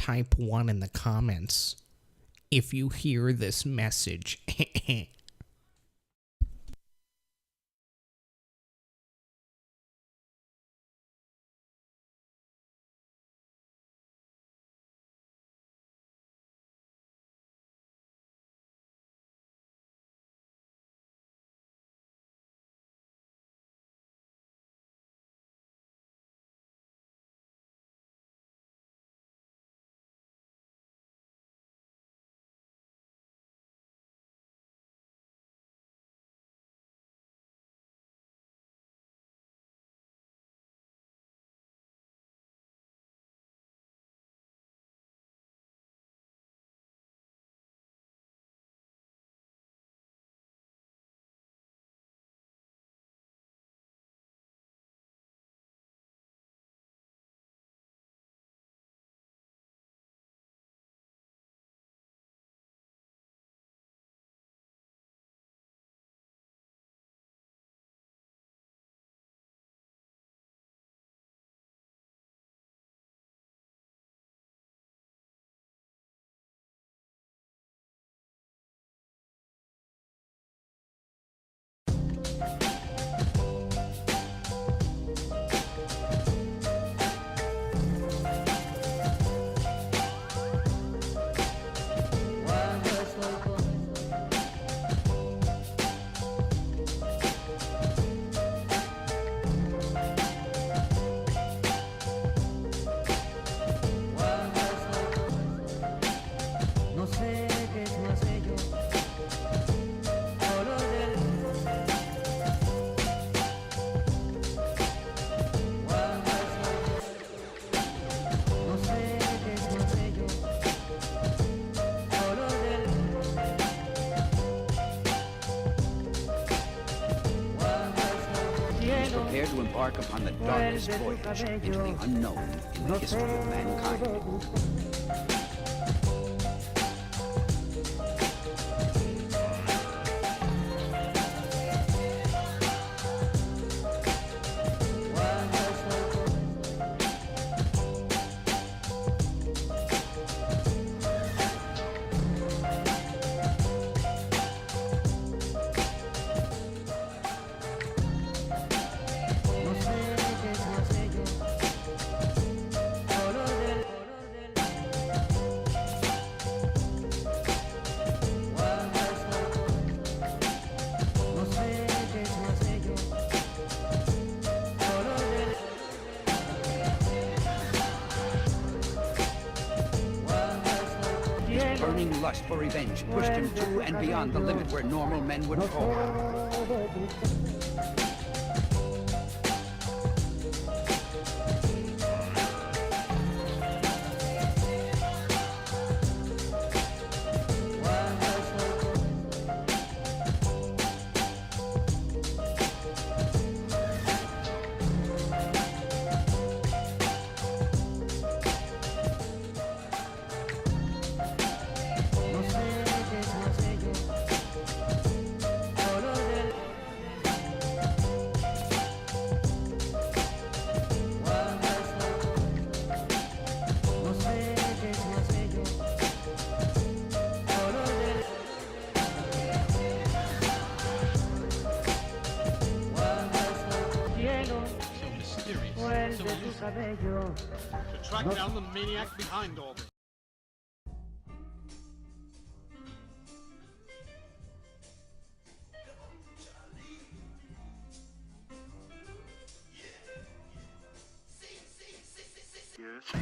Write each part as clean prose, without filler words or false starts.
type 1 in the comments if you hear this message. Prepare to embark upon the darkest voyage into the unknown in the history of mankind. Burning lust for revenge pushed him to and beyond the limit where normal men would fall. To track down the maniac behind all this. Yes.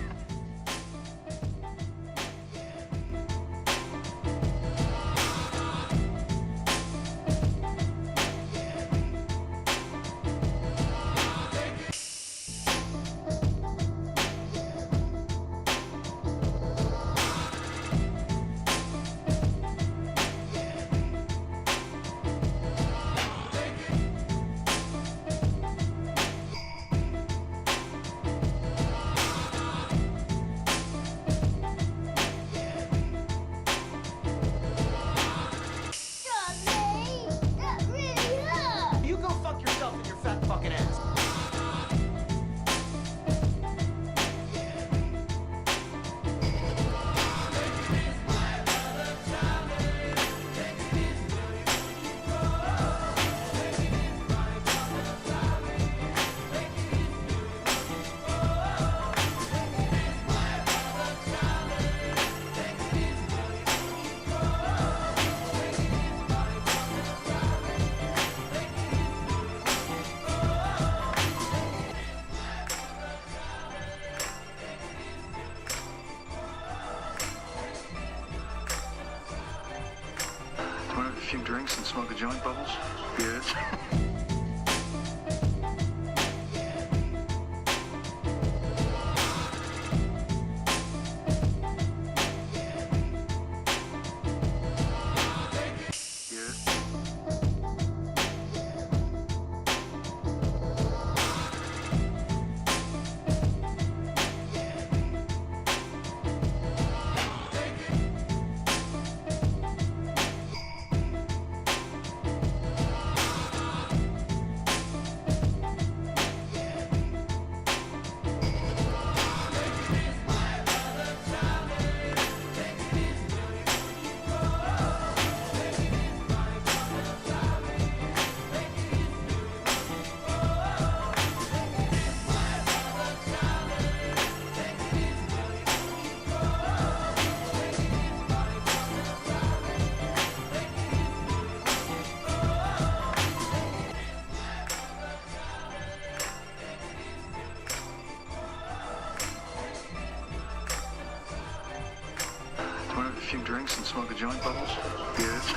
few drinks and smoke a joint, Bubbles? Yes. A few drinks and smoke a joint, Bubbles? Yes.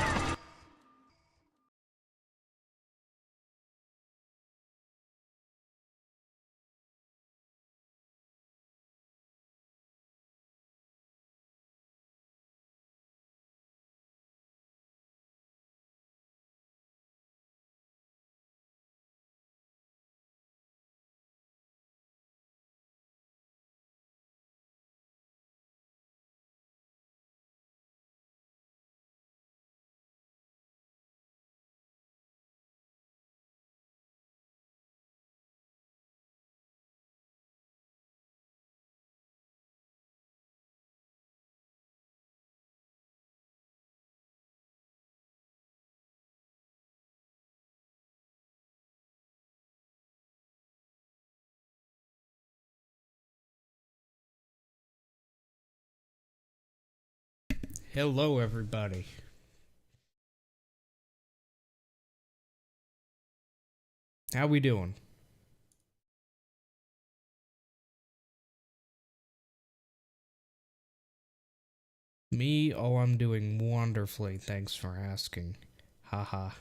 Hello, everybody. How we doing? Me? Oh, I'm doing wonderfully. Thanks for asking. Haha.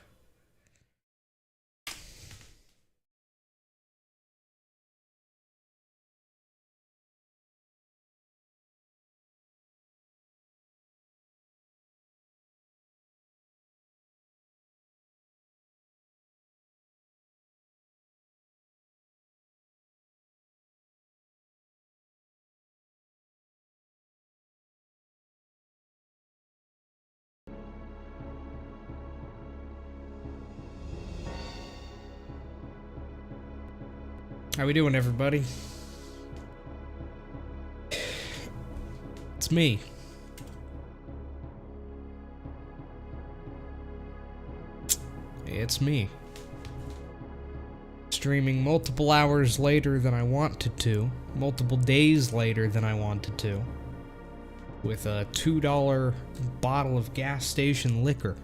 How we doing, everybody? It's me. It's me. Streaming multiple hours later than I wanted to, multiple days later than I wanted to, with a $2 bottle of gas station liquor.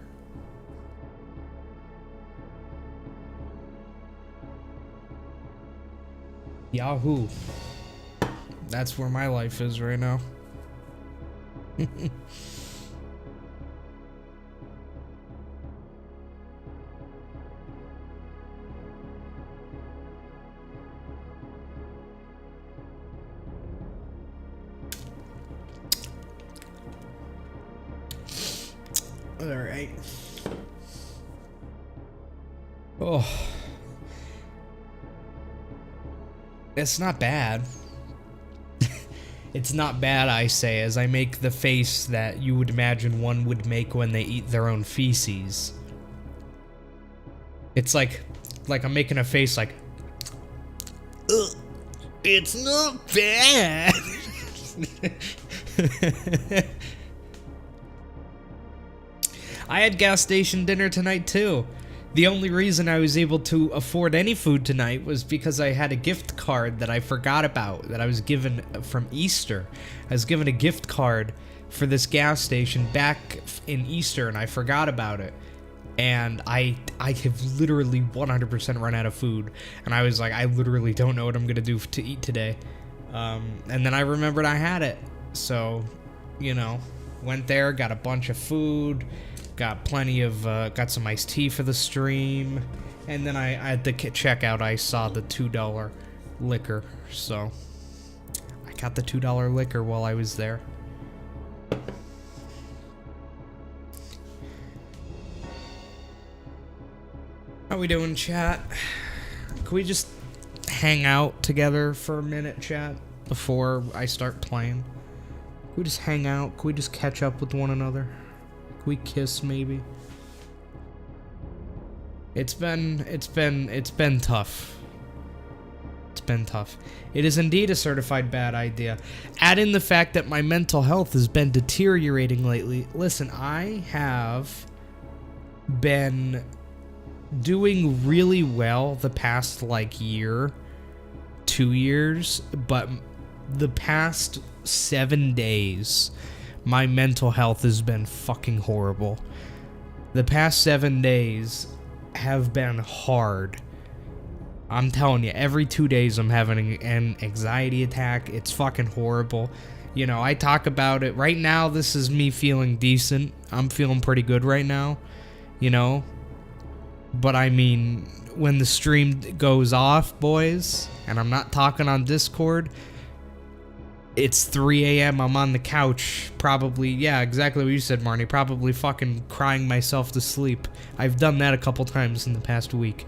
Yahoo. That's where my life is right now. All right. Oh. It's not bad. It's not bad, I say, as I make the face that you would imagine one would make when they eat their own feces. It's like I'm making a face like, ugh, it's not bad. I had gas station dinner tonight too. The only reason I was able to afford any food tonight was because I had a gift card that I forgot about, that I was given from Easter. I was given a gift card for this gas station back in Easter, and I forgot about it. And I have literally 100% run out of food. And I was like, I literally don't know what I'm going to do to eat today. And then I remembered I had it. So, you know, went there, got a bunch of food. Got plenty of, got some iced tea for the stream. And then I at the checkout, I saw the $2 liquor. So, I got the $2 liquor while I was there. How we doing, chat? Can we just hang out together for a minute, chat, before I start playing? Can we just hang out? Can we just catch up with one another? Can we kiss, maybe? It's been tough. It's been tough. It is indeed a certified bad idea. Add in the fact that my mental health has been deteriorating lately. Listen, I have been doing really well the past, like, year, 2 years, but the past 7 days, my mental health has been fucking horrible. The past 7 days have been hard. I'm telling you, every 2 days I'm having an anxiety attack. It's fucking horrible. You know, I talk about it. Right now, this is me feeling decent. I'm feeling pretty good right now, you know? But I mean, when the stream goes off, boys, and I'm not talking on Discord, it's 3 a.m. I'm on the couch, probably, yeah, exactly what you said, Marnie, probably fucking crying myself to sleep. I've done that a couple times in the past week.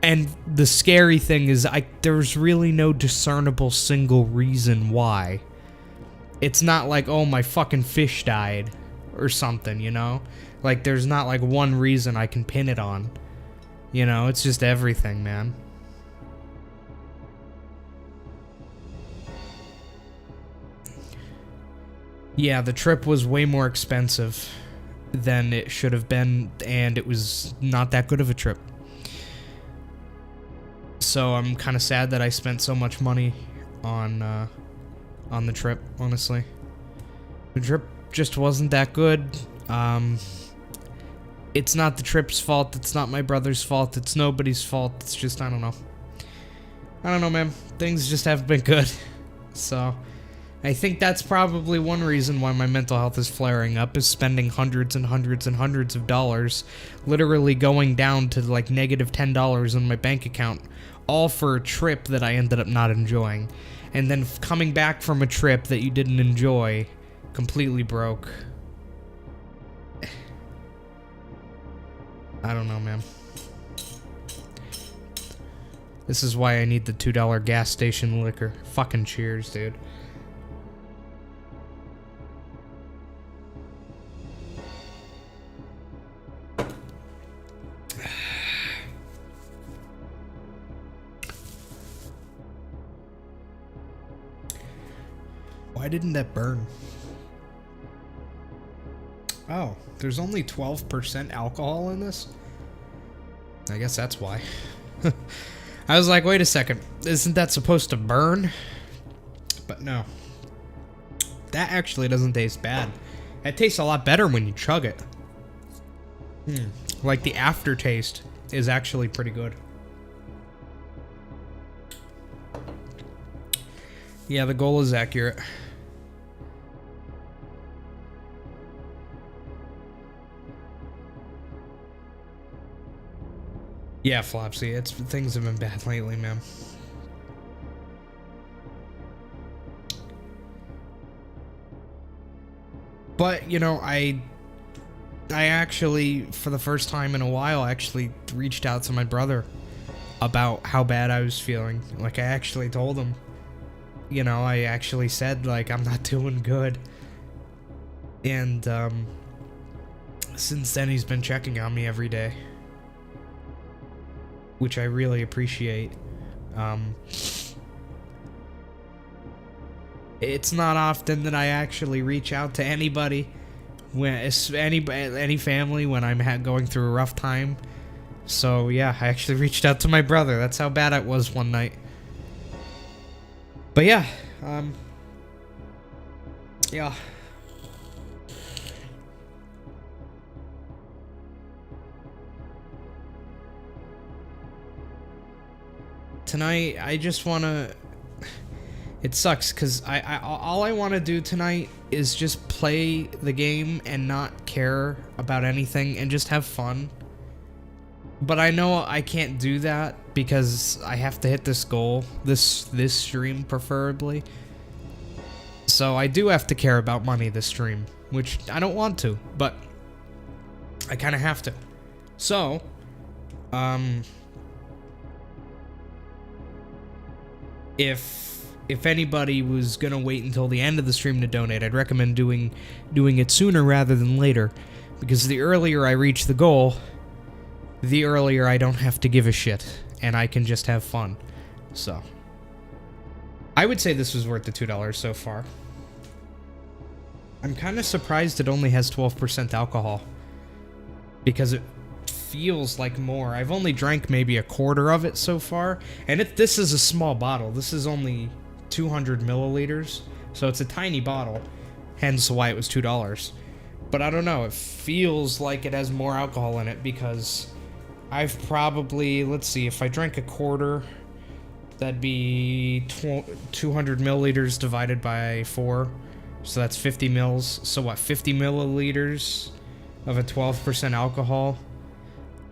And the scary thing is, there's really no discernible single reason why. It's not like, oh, my fucking fish died, or something, you know? Like, there's not, like, one reason I can pin it on. You know, it's just everything, man. Yeah, the trip was way more expensive than it should have been, and it was not that good of a trip. So I'm kind of sad that I spent so much money on the trip, honestly. The trip just wasn't that good. It's not the trip's fault, it's not my brother's fault, it's nobody's fault, it's just, I don't know. I don't know, man. Things just haven't been good. So, I think that's probably one reason why my mental health is flaring up, is spending hundreds and hundreds and hundreds of dollars, literally going down to like negative $10 in my bank account, all for a trip that I ended up not enjoying. And then coming back from a trip that you didn't enjoy, completely broke. I don't know, man. This is why I need the $2 gas station liquor. Fucking cheers, dude. Why didn't that burn? Oh, there's only 12% alcohol in this? I guess that's why. I was like, wait a second, isn't that supposed to burn? But no. That actually doesn't taste bad. It tastes a lot better when you chug it. Like, the aftertaste is actually pretty good. Yeah, the goal is accurate. Yeah, Flopsy, things have been bad lately, man. But, you know, I actually, for the first time in a while, actually reached out to my brother about how bad I was feeling. Like, I actually told him, you know, I actually said, like, I'm not doing good. And, since then, he's been checking on me every day, which I really appreciate. It's not often that I actually reach out to anybody, when any family, when I'm going through a rough time. So yeah, I actually reached out to my brother. That's how bad it was one night. But yeah, yeah. Tonight, I just want to... It sucks because all I want to do tonight is just play the game and not care about anything and just have fun. But I know I can't do that because I have to hit this goal, this stream preferably. So I do have to care about money this stream, which I don't want to, but I kind of have to. So, if anybody was gonna wait until the end of the stream to donate, I'd recommend doing it sooner rather than later, because the earlier I reach the goal, the earlier I don't have to give a shit, and I can just have fun. So, I would say this was worth the $2 so far. I'm kind of surprised it only has 12% alcohol, because it feels like more. I've only drank maybe a quarter of it so far, and this is a small bottle. This is only 200 milliliters, so it's a tiny bottle, hence why it was $2. But I don't know, it feels like it has more alcohol in it, because I've probably, let's see, if I drank a quarter, that'd be 200 milliliters divided by 4, so that's 50 mils. So what, 50 milliliters of a 12% alcohol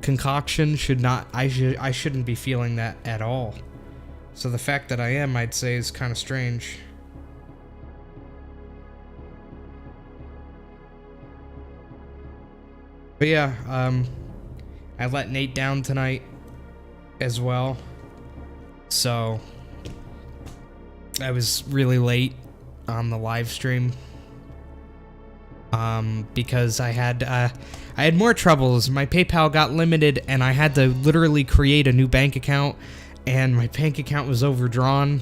concoction should not, I shouldn't be feeling that at all. So the fact that I am, I'd say, is kind of strange. But yeah, I let Nate down tonight as well. So I was really late on the live stream. Because I had more troubles. My PayPal got limited and I had to literally create a new bank account, and my bank account was overdrawn.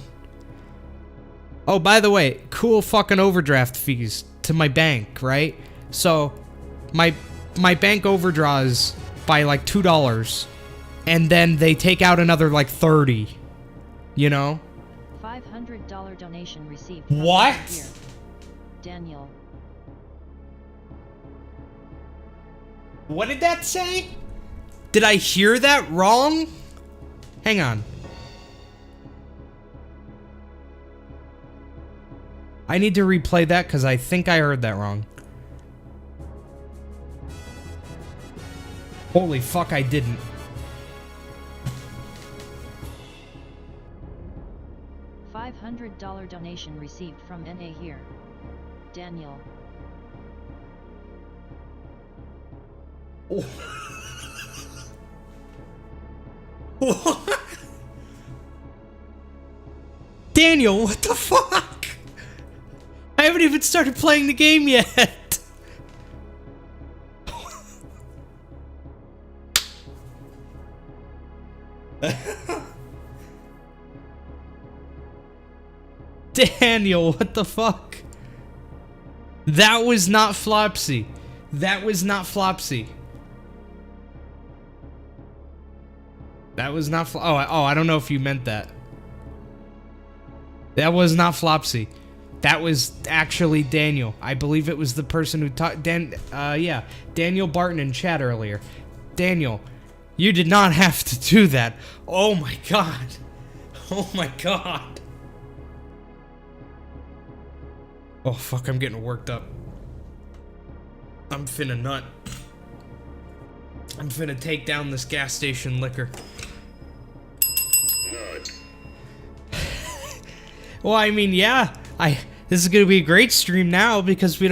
Oh, by the way, cool fucking overdraft fees to my bank, right? So my bank overdraws by like $2, and then they take out another like 30, you know? $500 donation received. What? Here. Daniel. What did that say? Did I hear that wrong? Hang on. I need to replay that because I think I heard that wrong. Holy fuck, I didn't. $500 donation received from NA here. Daniel. Oh. What? Daniel, what the fuck? I haven't even started playing the game yet. Daniel, what the fuck? That was not Flopsy. That was not Flopsy. That was not I don't know if you meant that. That was not Flopsy. That was actually Daniel. I believe it was the person who talked. Yeah, Daniel Barton in chat earlier. Daniel, you did not have to do that. Oh my god. Oh my god. Oh fuck, I'm getting worked up. I'm finna nut. I'm finna take down this gas station liquor. Well, I mean, yeah, this is gonna be a great stream now because I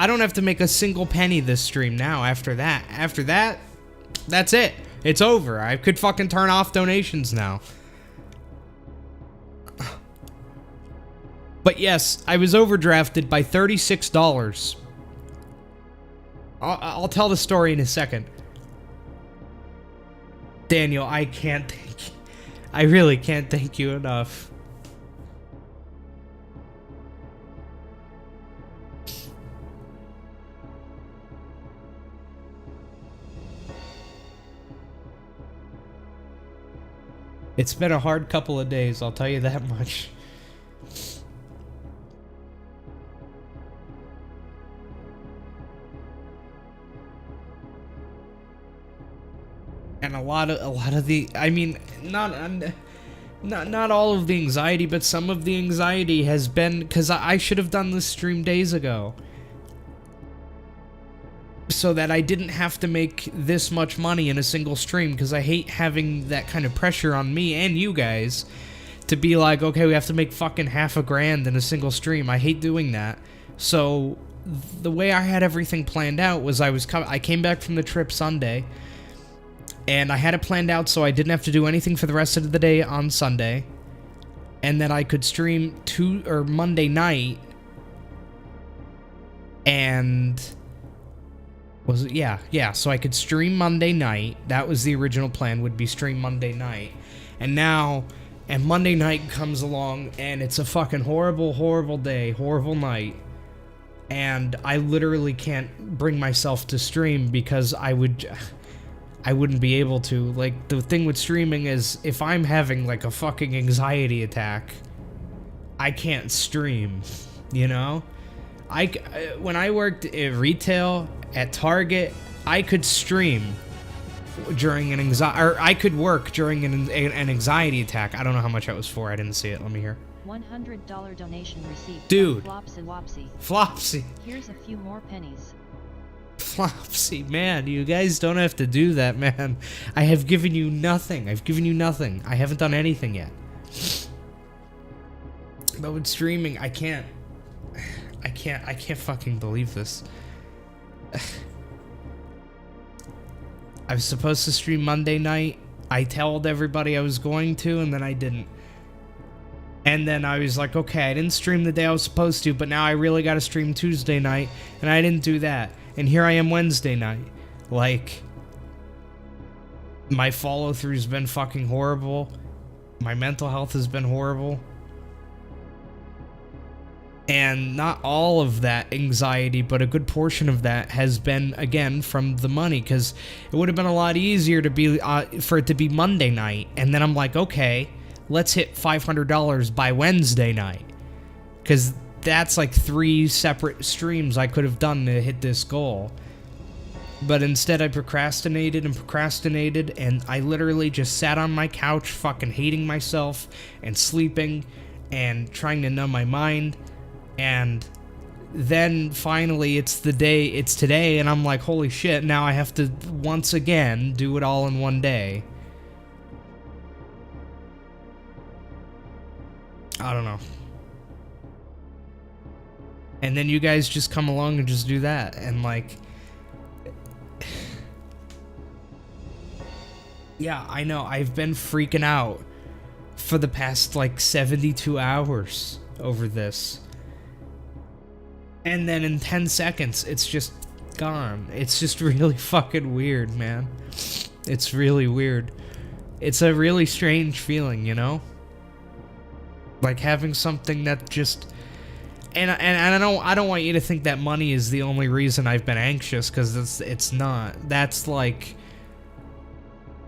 don't have to make a single penny this stream now. After that, that's it. It's over. I could fucking turn off donations now. But yes, I was overdrafted by $36. I'll tell the story in a second. Daniel, I can't thank you. I really can't thank you enough. It's been a hard couple of days, I'll tell you that much. And a lot of the, I mean, Not all of the anxiety, but some of the anxiety has been because I should have done this stream days ago, so that I didn't have to make this much money in a single stream, because I hate having that kind of pressure on me and you guys to be like, okay, we have to make fucking $500,000 in a single stream. I hate doing that. So the way I had everything planned out was I came back from the trip Sunday, and I had it planned out so I didn't have to do anything for the rest of the day on Sunday, and then I could stream Monday night, and was it? Yeah, so I could stream Monday night. That was the original plan, would be stream Monday night. And Monday night comes along, and it's a fucking horrible, horrible day, horrible night. And I literally can't bring myself to stream because I wouldn't be able to. Like, the thing with streaming is, if I'm having, like, a fucking anxiety attack, I can't stream, you know? When I worked at retail, at Target, I could stream during an anxiety, or I could work during an anxiety attack. I don't know how much that was for. I didn't see it. Let me hear. $100 donation received. Dude. Flopsy Wopsy. Flopsy. Here's a few more pennies. Flopsy, man, you guys don't have to do that, man. I have given you nothing. I've given you nothing. I haven't done anything yet. But with streaming, I can't fucking believe this. I was supposed to stream Monday night. I told everybody I was going to, and then I didn't. And then I was like, okay, I didn't stream the day I was supposed to, but now I really gotta stream Tuesday night, and I didn't do that. And here I am Wednesday night. Like, my follow-through's been fucking horrible. My mental health has been horrible. And not all of that anxiety, but a good portion of that has been, again, from the money, because it would have been a lot easier to be for it to be Monday night, and then I'm like, okay, let's hit $500 by Wednesday night, because that's like 3 separate streams I could have done to hit this goal. But instead I procrastinated, and I literally just sat on my couch fucking hating myself and sleeping and trying to numb my mind. And then finally it's today, and I'm like, holy shit, now I have to once again do it all in one day. I don't know. And then you guys just come along and just do that, and like, yeah, I know, I've been freaking out for the past like 72 hours over this. And then in 10 seconds, it's just gone. It's just really fucking weird, man. It's really weird. It's a really strange feeling, you know? Like having something that just... And I don't want you to think that money is the only reason I've been anxious, because it's not. That's like...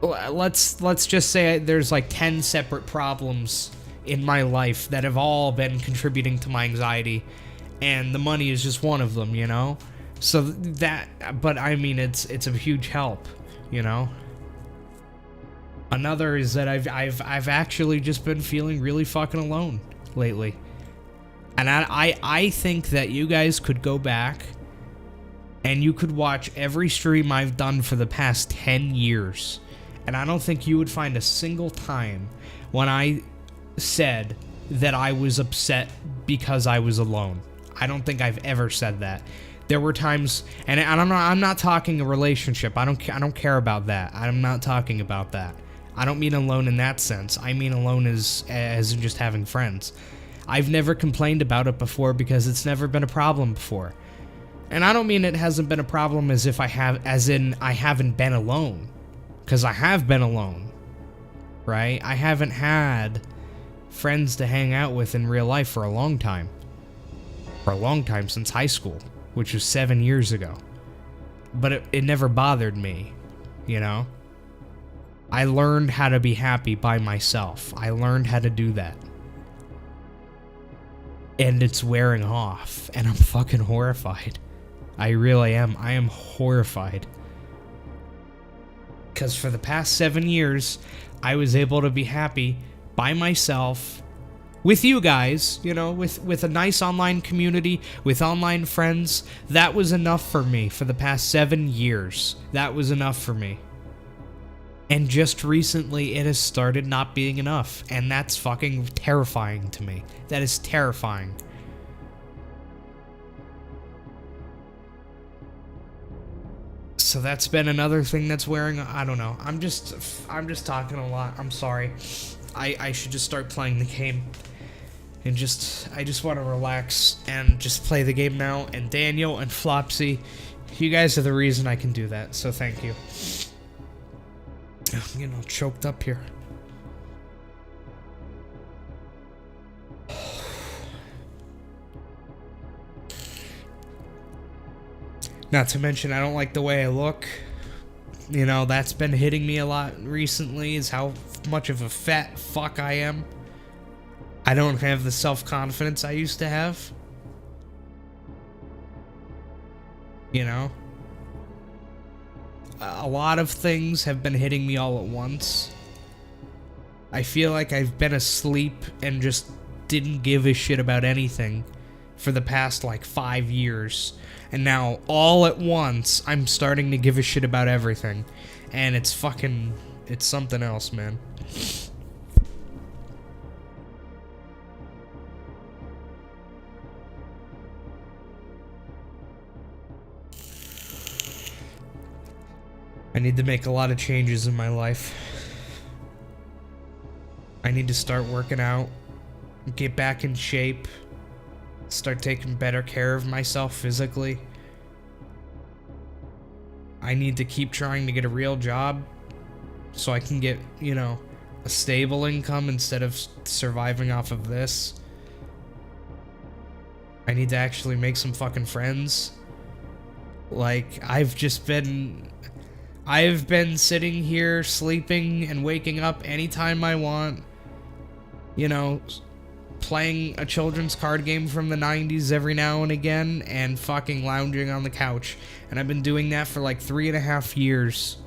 Let's just say there's like 10 separate problems in my life that have all been contributing to my anxiety, and the money is just one of them, you know? So that, but I mean, it's a huge help, you know? Another is that I've actually just been feeling really fucking alone lately. And I think that you guys could go back and you could watch every stream I've done for the past 10 years. And I don't think you would find a single time when I said that I was upset because I was alone. I don't think I've ever said that. There were times, and I'm not talking a relationship. I don't care about that. I'm not talking about that. I don't mean alone in that sense. I mean alone as in just having friends. I've never complained about it before because it's never been a problem before. And I don't mean it hasn't been a problem as in I haven't been alone, because I have been alone, right? I haven't had friends to hang out with in real life for a long time. For a long time, since high school, which was 7 years ago. But it never bothered me, you know? I learned how to be happy by myself. I learned how to do that. And it's wearing off, and I'm fucking horrified. I really am. I am horrified. Because for the past 7 years, I was able to be happy by myself, with you guys, you know, with a nice online community, with online friends. That was enough for me for the past 7 years. That was enough for me. And just recently, it has started not being enough. And that's fucking terrifying to me. That is terrifying. So that's been another thing that's wearing. I don't know. I'm just talking a lot. I'm sorry. I should just start playing the game. And I just want to relax and just play the game now. And Daniel and Flopsy, you guys are the reason I can do that. So thank you. I'm getting all choked up here. Not to mention, I don't like the way I look. You know, that's been hitting me a lot recently, is how much of a fat fuck I am. I don't have the self-confidence I used to have. You know? A lot of things have been hitting me all at once. I feel like I've been asleep and just didn't give a shit about anything for the past, like, 5 years. And now, all at once, I'm starting to give a shit about everything. And it's fucking... it's something else, man. I need to make a lot of changes in my life. I need to start working out, get back in shape, start taking better care of myself physically. I need to keep trying to get a real job so I can get, you know, a stable income instead of surviving off of this. I need to actually make some fucking friends. Like, I've been sitting here sleeping and waking up anytime I want, you know, playing a children's card game from the 90s every now and again, and fucking lounging on the couch. And I've been doing that for like 3.5 years.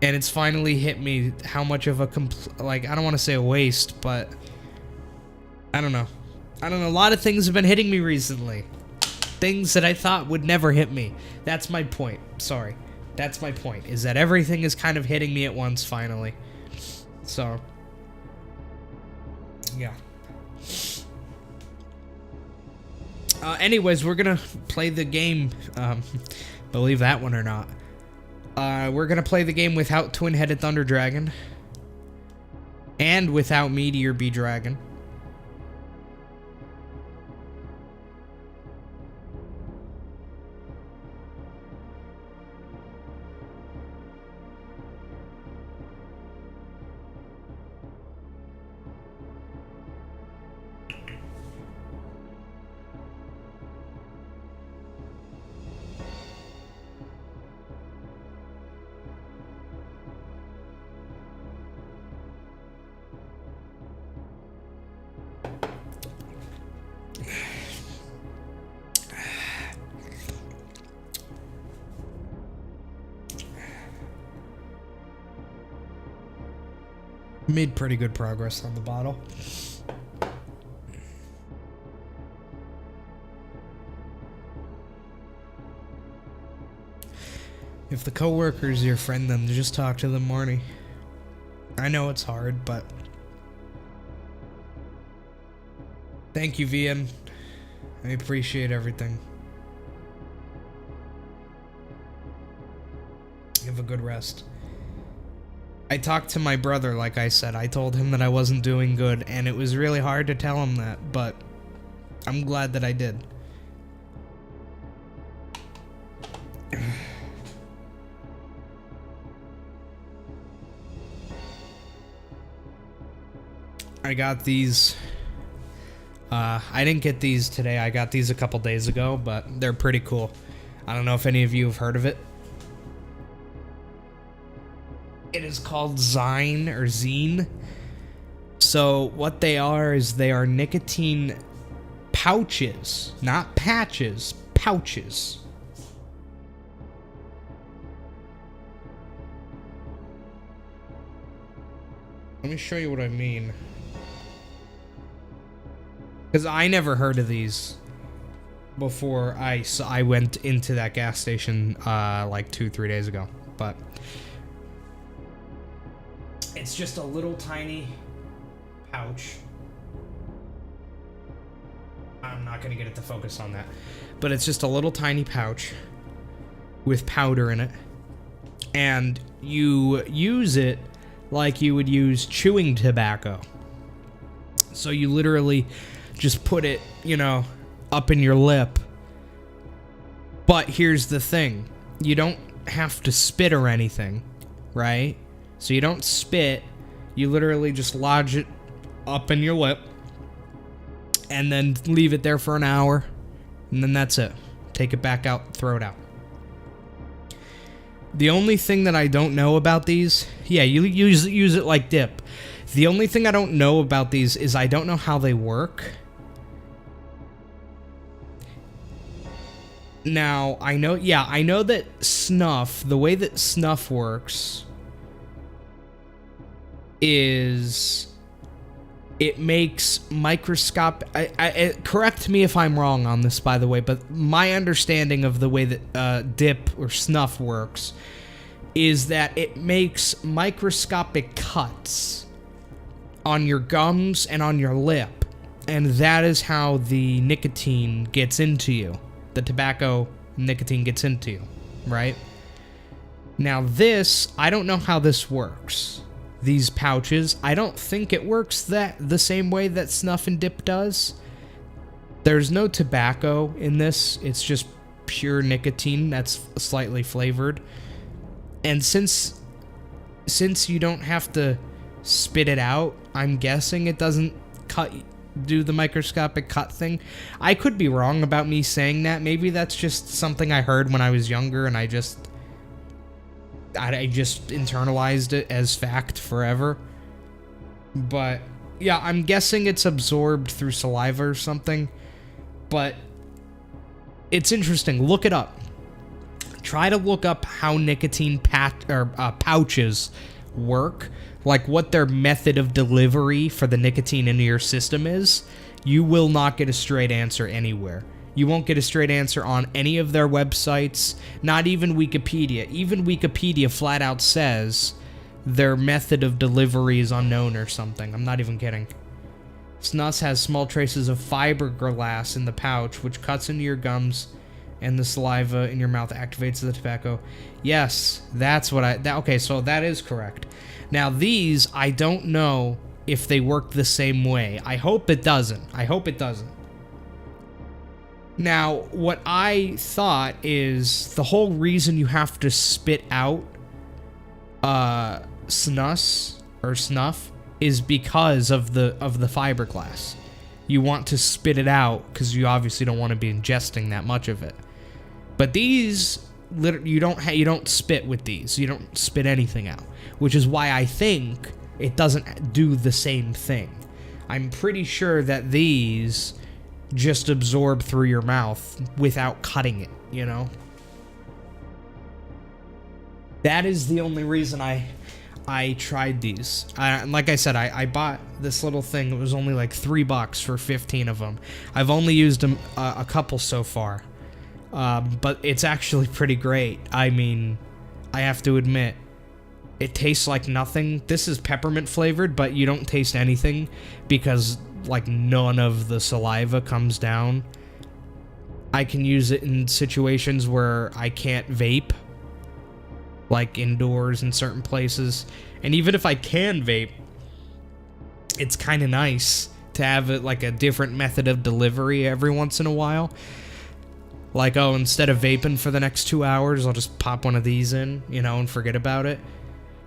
And it's finally hit me how much of a like, I don't want to say a waste, but I don't know. A lot of things have been hitting me recently. Things that I thought would never hit me. That's my point. Sorry. That's my point, is that everything is kind of hitting me at once, finally. So, yeah. Anyways, we're gonna play the game, believe that one or not. We're gonna play the game without Twin-Headed Thunder Dragon. And without Meteor Bee Dragon. Made pretty good progress on the bottle. If the coworker's your friend, then just talk to them, Marnie. I know it's hard, but... Thank you, Vian. I appreciate everything. Have a good rest. I talked to my brother, like I said. I told him that I wasn't doing good, and it was really hard to tell him that, but I'm glad that I did. I got these. I didn't get these today. I got these a couple days ago, but they're pretty cool. I don't know if any of you have heard of it. It is called Zine or Zine. So what they are is they are nicotine pouches, not patches, pouches. Let me show you what I mean. Because I never heard of these before I went into that gas station like 2-3 days ago. But it's just a little tiny pouch. I'm not going to get it to focus on that. But it's just a little tiny pouch with powder in it. And you use it like you would use chewing tobacco. So you literally just put it, you know, up in your lip. But here's the thing. You don't have to spit or anything, right? So you don't spit. You literally just lodge it up in your lip and then leave it there for an hour. And then that's it. Take it back out, throw it out. The only thing that I don't know about these, yeah, you use it like dip. The only thing I don't know about these is I don't know how they work. Now, I know that snuff, the way that snuff works is it makes correct me if I'm wrong on this, by the way, but my understanding of the way that dip or snuff works is that it makes microscopic cuts on your gums and on your lip, and that is how the nicotine gets into you. The tobacco nicotine gets into you, right? Now this, I don't know how this works. These pouches, I don't think it works the same way that snuff and dip does. There's no tobacco in this. It's just pure nicotine that's slightly flavored. And since you don't have to spit it out, I'm guessing it doesn't do the microscopic cut thing. I could be wrong about me saying that. Maybe that's just something I heard when I was younger and I just internalized it as fact forever. But yeah, I'm guessing it's absorbed through saliva or something. But it's interesting. Look it up. Try to look up how nicotine pouches work, like what their method of delivery for the nicotine into your system is. You will not get a straight answer anywhere. You won't get a straight answer on any of their websites, not even Wikipedia. Even Wikipedia flat out says their method of delivery is unknown or something. I'm not even kidding. Snus has small traces of fiberglass in the pouch, which cuts into your gums, and the saliva in your mouth activates the tobacco. Yes, that's what okay, so that is correct. Now these, I don't know if they work the same way. I hope it doesn't. Now, what I thought is the whole reason you have to spit out snus or snuff is because of the fiberglass. You want to spit it out because you obviously don't want to be ingesting that much of it. But these, you don't spit with these. You don't spit anything out, which is why I think it doesn't do the same thing. I'm pretty sure that these just absorb through your mouth without cutting it, you know? That is the only reason I tried these. Like I said, I bought this little thing. It was only like $3 for 15 of them. I've only used them a couple so far. But it's actually pretty great. I mean, I have to admit, it tastes like nothing. This is peppermint flavored, but you don't taste anything because like none of the saliva comes down. I can use it in situations where I can't vape, like indoors in certain places. And even if I can vape, it's kind of nice to have it like a different method of delivery every once in a while. Like, oh, instead of vaping for the next 2 hours, I'll just pop one of these in, you know, and forget about it.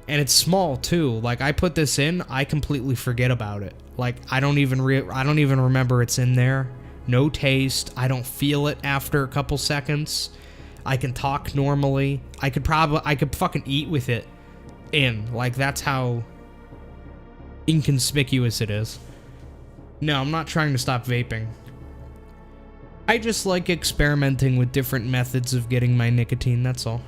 And it's small too. Like, I put this in, I completely forget about it. Like, I don't even remember it's in there. No taste. I don't feel it after a couple seconds. I can talk normally. I could fucking eat with it in. Like, that's how inconspicuous it is. No, I'm not trying to stop vaping. I just like experimenting with different methods of getting my nicotine, that's all.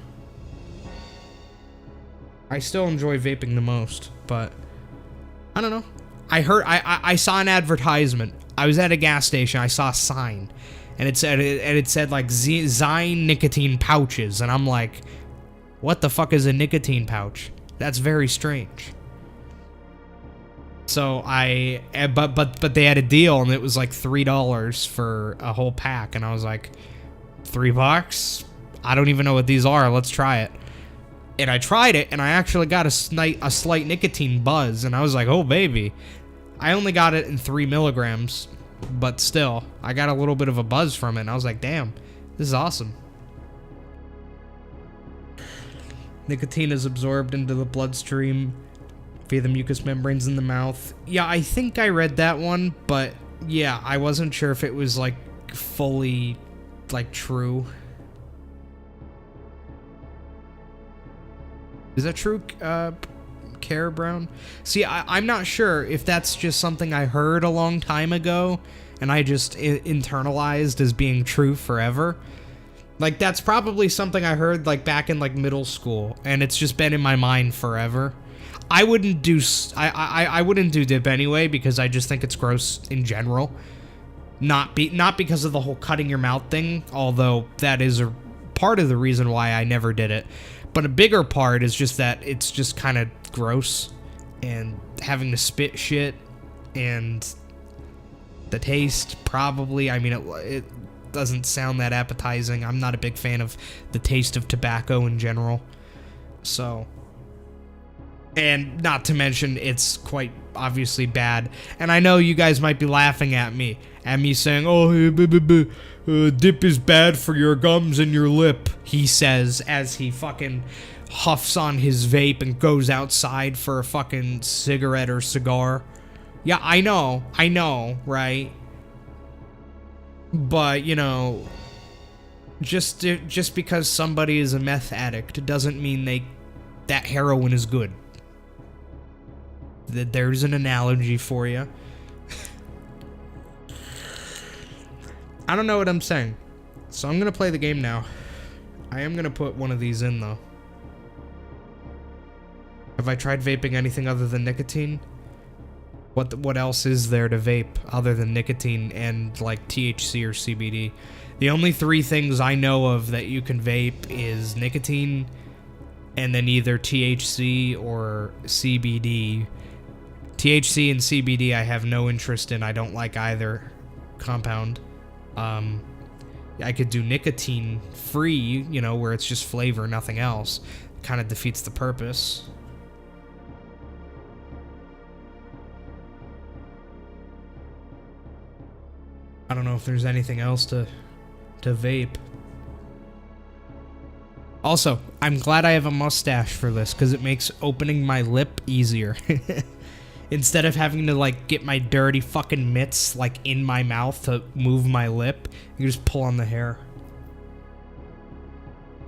I still enjoy vaping the most, but I don't know. I saw an advertisement. I was at a gas station. I saw a sign, and it said like Zine nicotine pouches, and I'm like, what the fuck is a nicotine pouch? That's very strange. So but they had a deal, and it was like $3 for a whole pack, and I was like, $3? I don't even know what these are. Let's try it. And I tried it, and I actually got a slight nicotine buzz, and I was like, oh baby. I only got it in 3 milligrams, but still, I got a little bit of a buzz from it, and I was like, damn, this is awesome. Nicotine is absorbed into the bloodstream via the mucous membranes in the mouth. Yeah, I think I read that one, but yeah, I wasn't sure if it was like fully like true. Is that true, Care Brown? See, I'm not sure if that's just something I heard a long time ago and I just internalized as being true forever. Like, that's probably something I heard, like, back in, like, middle school, and it's just been in my mind forever. I wouldn't do, I wouldn't do dip anyway, because I just think it's gross in general. Not because of the whole cutting your mouth thing, although that is a part of the reason why I never did it. But a bigger part is just that it's just kind of gross, and having to spit shit, and the taste, probably, I mean, it doesn't sound that appetizing. I'm not a big fan of the taste of tobacco in general, so, and not to mention, it's quite obviously bad, and I know you guys might be laughing at me saying, oh, dip is bad for your gums and your lip, he says as he fucking huffs on his vape and goes outside for a fucking cigarette or cigar. Yeah, I know, right? But, you know, just because somebody is a meth addict doesn't mean that heroin is good. There's an analogy for you. I don't know what I'm saying, so I'm gonna play the game now. I am gonna put one of these in, though. Have I tried vaping anything other than nicotine? What else is there to vape other than nicotine and, like, THC or CBD? The only 3 things I know of that you can vape is nicotine and then either THC or CBD. THC and CBD I have no interest in. I don't like either compound. I could do nicotine free, you know, where it's just flavor, nothing else. Kind of defeats the purpose. I don't know if there's anything else to vape. Also, I'm glad I have a mustache for this, because it makes opening my lip easier. Instead of having to, like, get my dirty fucking mitts, like, in my mouth to move my lip, you just pull on the hair.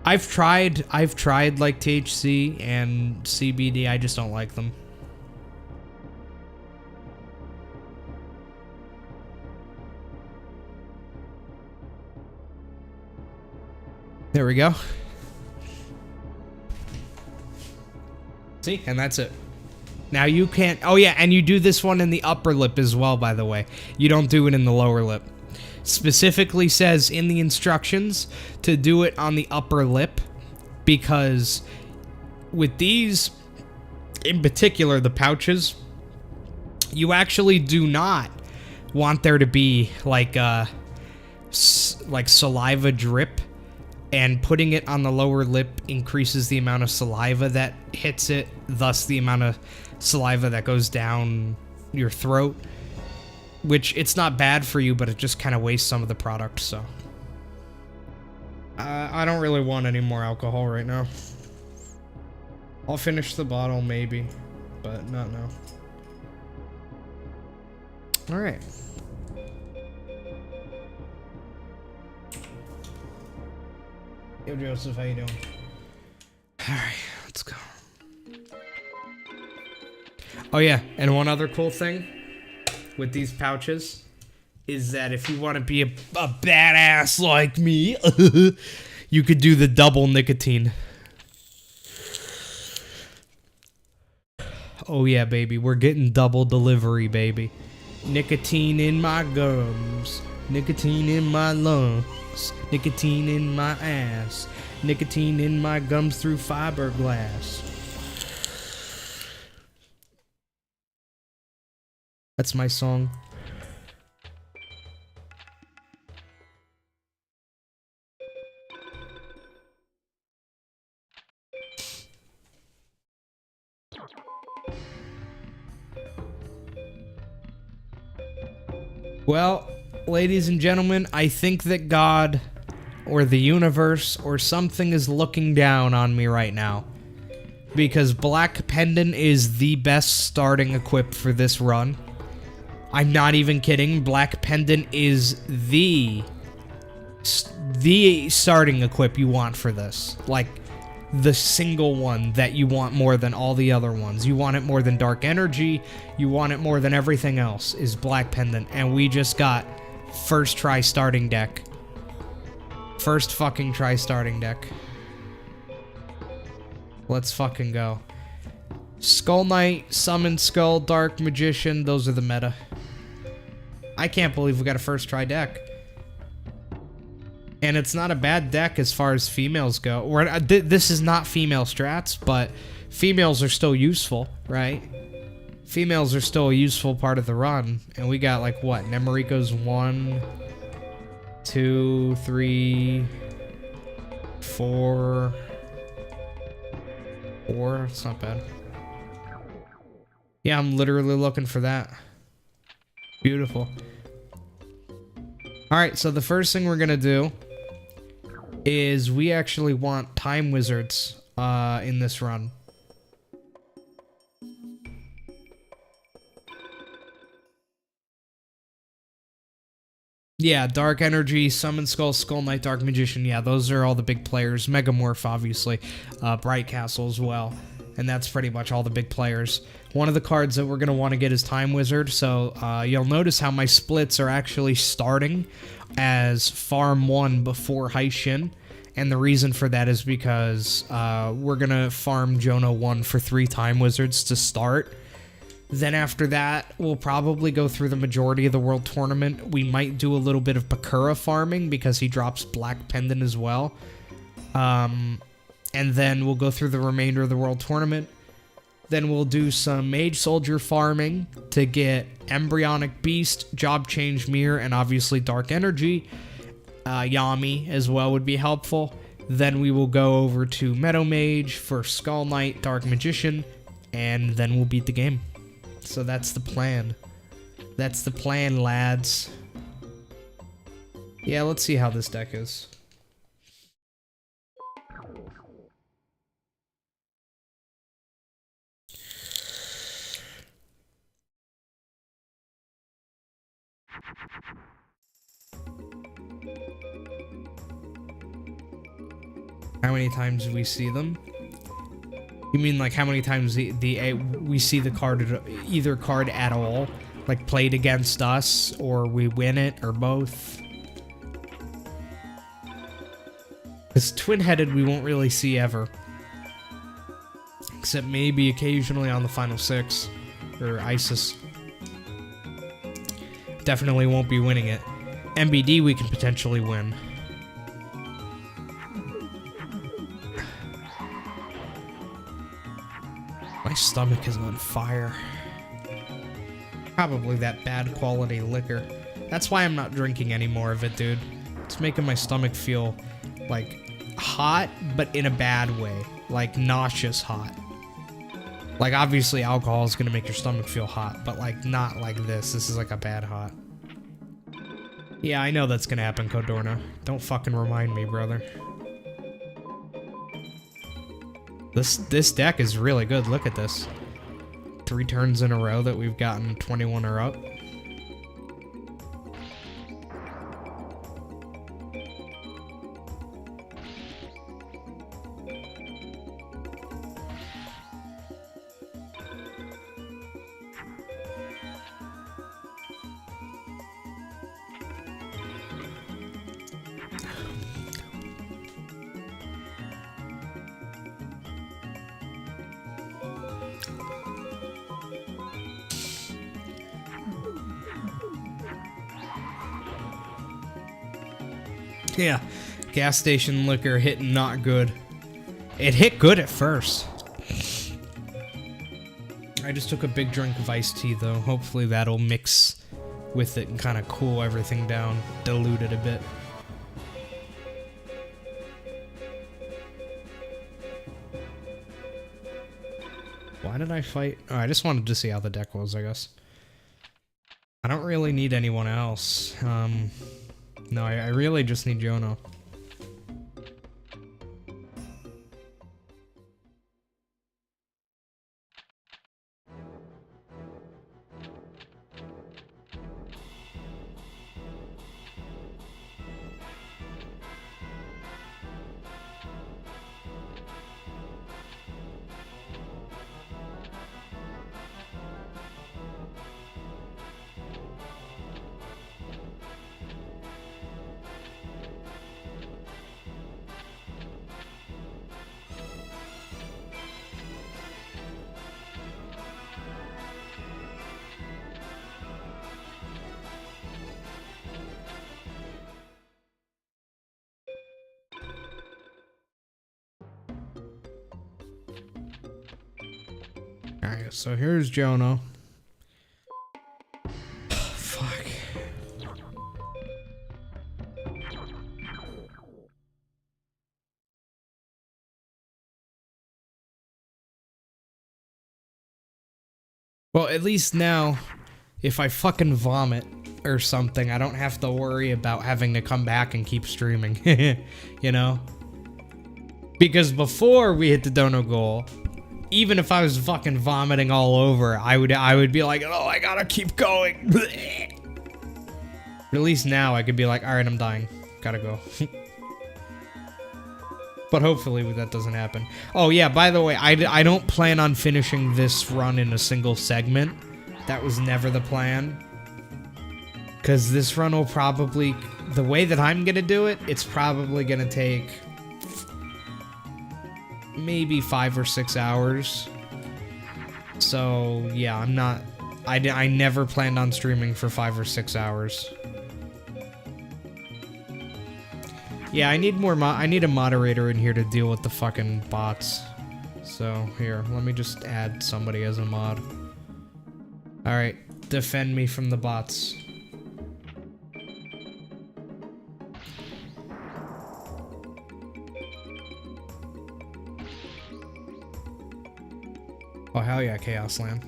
I've tried, like, THC and CBD, I just don't like them. There we go. See? And that's it. Now you can't... Oh yeah, and you do this one in the upper lip as well, by the way. You don't do it in the lower lip. Specifically says in the instructions to do it on the upper lip, because with these, in particular, the pouches, you actually do not want there to be, like saliva drip, and putting it on the lower lip increases the amount of saliva that hits it, thus the amount of saliva that goes down your throat, which it's not bad for you, but it just kind of wastes some of the product, so. I don't really want any more alcohol right now. I'll finish the bottle maybe, but not now. Alright. Yo, Joseph, how you doing? Alright, let's go. Oh yeah, and one other cool thing with these pouches is that if you want to be a badass like me, you could do the double nicotine. Oh yeah, baby. We're getting double delivery, baby. Nicotine in my gums. Nicotine in my lungs. Nicotine in my ass. Nicotine in my gums through fiberglass. That's my song. Well, ladies and gentlemen, I think that God or the universe or something is looking down on me right now. Because Black Pendant is the best starting equip for this run. I'm not even kidding. Black Pendant is the starting equip you want for this. Like, the single one that you want more than all the other ones. You want it more than Dark Energy. You want it more than everything else is Black Pendant. And we just got first try starting deck. First fucking try starting deck. Let's fucking go. Skull Knight, Summon Skull, Dark Magician. Those are the meta. I can't believe we got a first try deck. And it's not a bad deck as far as females go. This is not female strats, but females are still useful, right? Females are still a useful part of the run. And we got like what? Nemoriko's 1, 2, 3, 4. 4. It's not bad. Yeah, I'm literally looking for that. Beautiful. Alright, so the first thing we're gonna do is we actually want time wizards in this run. Yeah, Dark Energy, Summon Skull, Skull Knight, Dark Magician. Yeah, those are all the big players. Megamorph, obviously. Bright Castle as well. And that's pretty much all the big players. One of the cards that we're going to want to get is Time Wizard. So you'll notice how my splits are actually starting as Farm 1 before Haishin. And the reason for that is because we're going to farm Jono 1 for 3 Time Wizards to start. Then after that, we'll probably go through the majority of the World Tournament. We might do a little bit of Bakura farming because he drops Black Pendant as well. And then we'll go through the remainder of the World Tournament. Then we'll do some Mage Soldier farming to get Embryonic Beast, Job Change Mirror, and obviously Dark Energy. Yami as well would be helpful. Then we will go over to Meadow Mage for Skull Knight, Dark Magician, and then we'll beat the game. So that's the plan. That's the plan, lads. Yeah, let's see how this deck is. How many times do we see them? You mean like how many times we see the card, either card at all, like played against us, or we win it, or both? Because twin-headed we won't really see ever, except maybe occasionally on the final 6 or Isis. Definitely won't be winning it. MBD we can potentially win. My stomach is on fire. Probably that bad quality liquor. That's why I'm not drinking any more of it, dude. It's making my stomach feel, like, hot, but in a bad way. Like, nauseous hot. Like, obviously alcohol is gonna make your stomach feel hot, but, like, not like this. This is, like, a bad hot. Yeah, I know that's gonna happen, Codorna. Don't fucking remind me, brother. This deck is really good. Look at this. 3 turns in a row that we've gotten 21 or up. Yeah, gas station liquor hit not good. It hit good at first. I just took a big drink of iced tea though. Hopefully that'll mix with it and kind of cool everything down, dilute it a bit. Why did I fight? Oh, I just wanted to see how the deck was, I guess. I don't really need anyone else. No, I really just need Jono. Alright, so here's Jono. Fuck. Well, at least now, if I fucking vomit or something, I don't have to worry about having to come back and keep streaming. You know? Because before we hit the dono goal, even if I was fucking vomiting all over, I would be like, oh, I gotta keep going. But at least now I could be like, alright, I'm dying. Gotta go. But hopefully that doesn't happen. Oh yeah, by the way, I don't plan on finishing this run in a single segment. That was never the plan. Because this run will probably, the way that I'm gonna do it, it's probably gonna take maybe 5 or 6 hours. So yeah, I never planned on streaming for 5 or 6 hours. Yeah, I need more I need a moderator in here to deal with the fucking bots. So here, let me just add somebody as a mod. Alright, defend me from the bots. Oh, hell yeah, Chaos Land.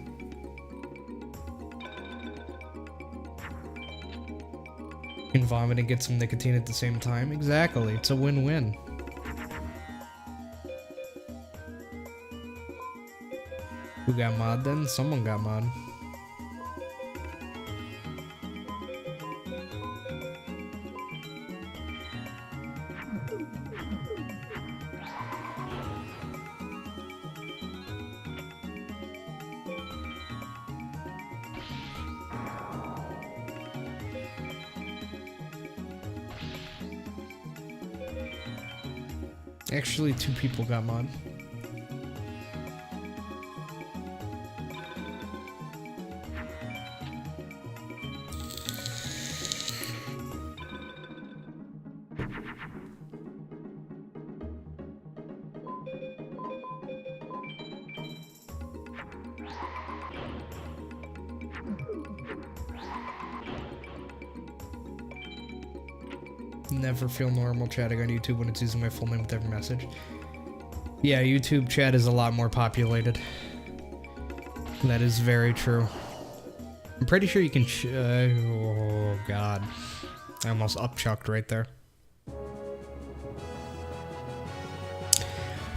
You can vomit and get some nicotine at the same time. Exactly, it's a win-win. Who got mod then? Someone got mod. Actually, 2 people got mod. Never feel normal chatting on YouTube when it's using my full name with every message. Yeah, YouTube chat is a lot more populated. That is very true. I'm pretty sure you can oh god. I almost upchucked right there.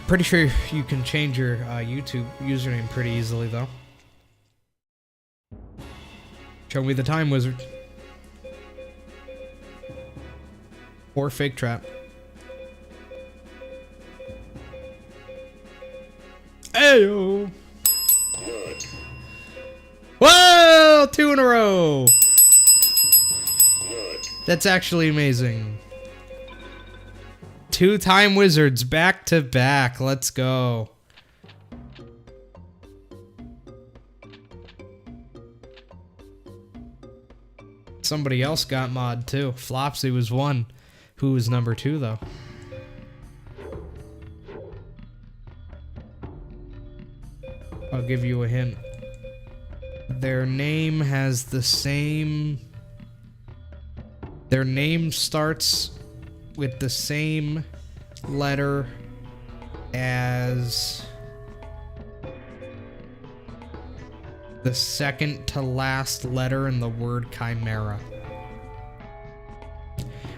Pretty sure you can change your YouTube username pretty easily though. Show me the time, wizard. Or fake trap. Ayo! Whoa! 2 in a row! That's actually amazing. 2 time wizards back to back. Let's go. Somebody else got mod too. Flopsy was 1. Who is number 2, though? I'll give you a hint. Their name has the same... Their name starts with the same letter as the second to last letter in the word chimera.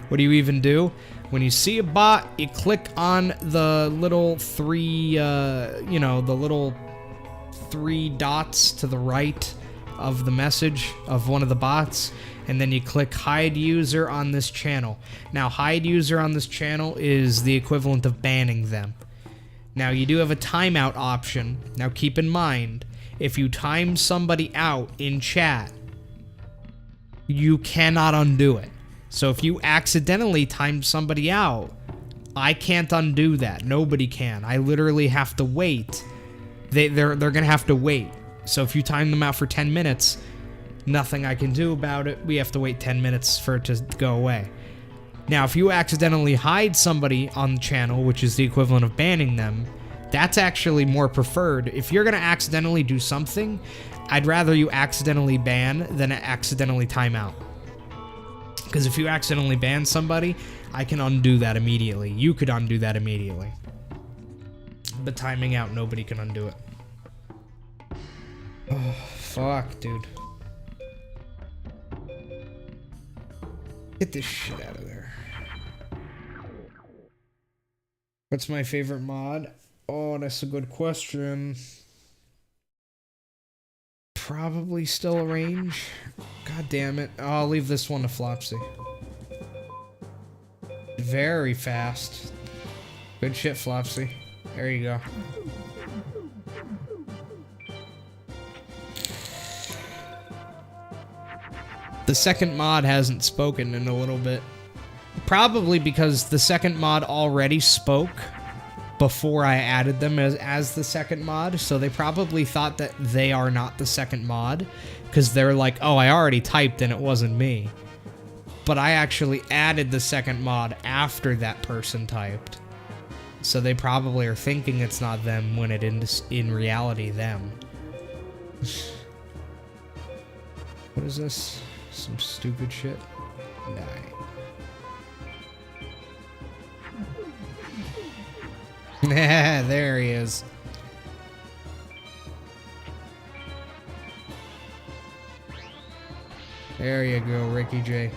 What do you even do? When you see a bot, you click on the little three, the little 3 dots to the right of the message of one of the bots, and then you click hide user on this channel. Now, hide user on this channel is the equivalent of banning them. Now, you do have a timeout option. Now, keep in mind, if you time somebody out in chat, you cannot undo it. So if you accidentally time somebody out, I can't undo that. Nobody can. I literally have to wait. They're gonna have to wait. So if you time them out for 10 minutes, nothing I can do about it. We have to wait 10 minutes for it to go away. Now, if you accidentally hide somebody on the channel, which is the equivalent of banning them, that's actually more preferred. If you're gonna accidentally do something, I'd rather you accidentally ban than accidentally time out. Because if you accidentally ban somebody, I can undo that immediately. You could undo that immediately. But timing out, nobody can undo it. Oh, fuck, dude. Get this shit out of there. What's my favorite mod? Oh, that's a good question. Probably still a range. God damn it. Oh, I'll leave this one to Flopsy. Very fast. Good shit, Flopsy. There you go. The second mod hasn't spoken in a little bit. Probably because the second mod already spoke before I added them as the second mod, so they probably thought that they are not the second mod, because they're like, oh, I already typed and it wasn't me. But I actually added the second mod after that person typed. So they probably are thinking it's not them when it is in reality them. What is this? Some stupid shit? Nah. There he is. There you go, Ricky J.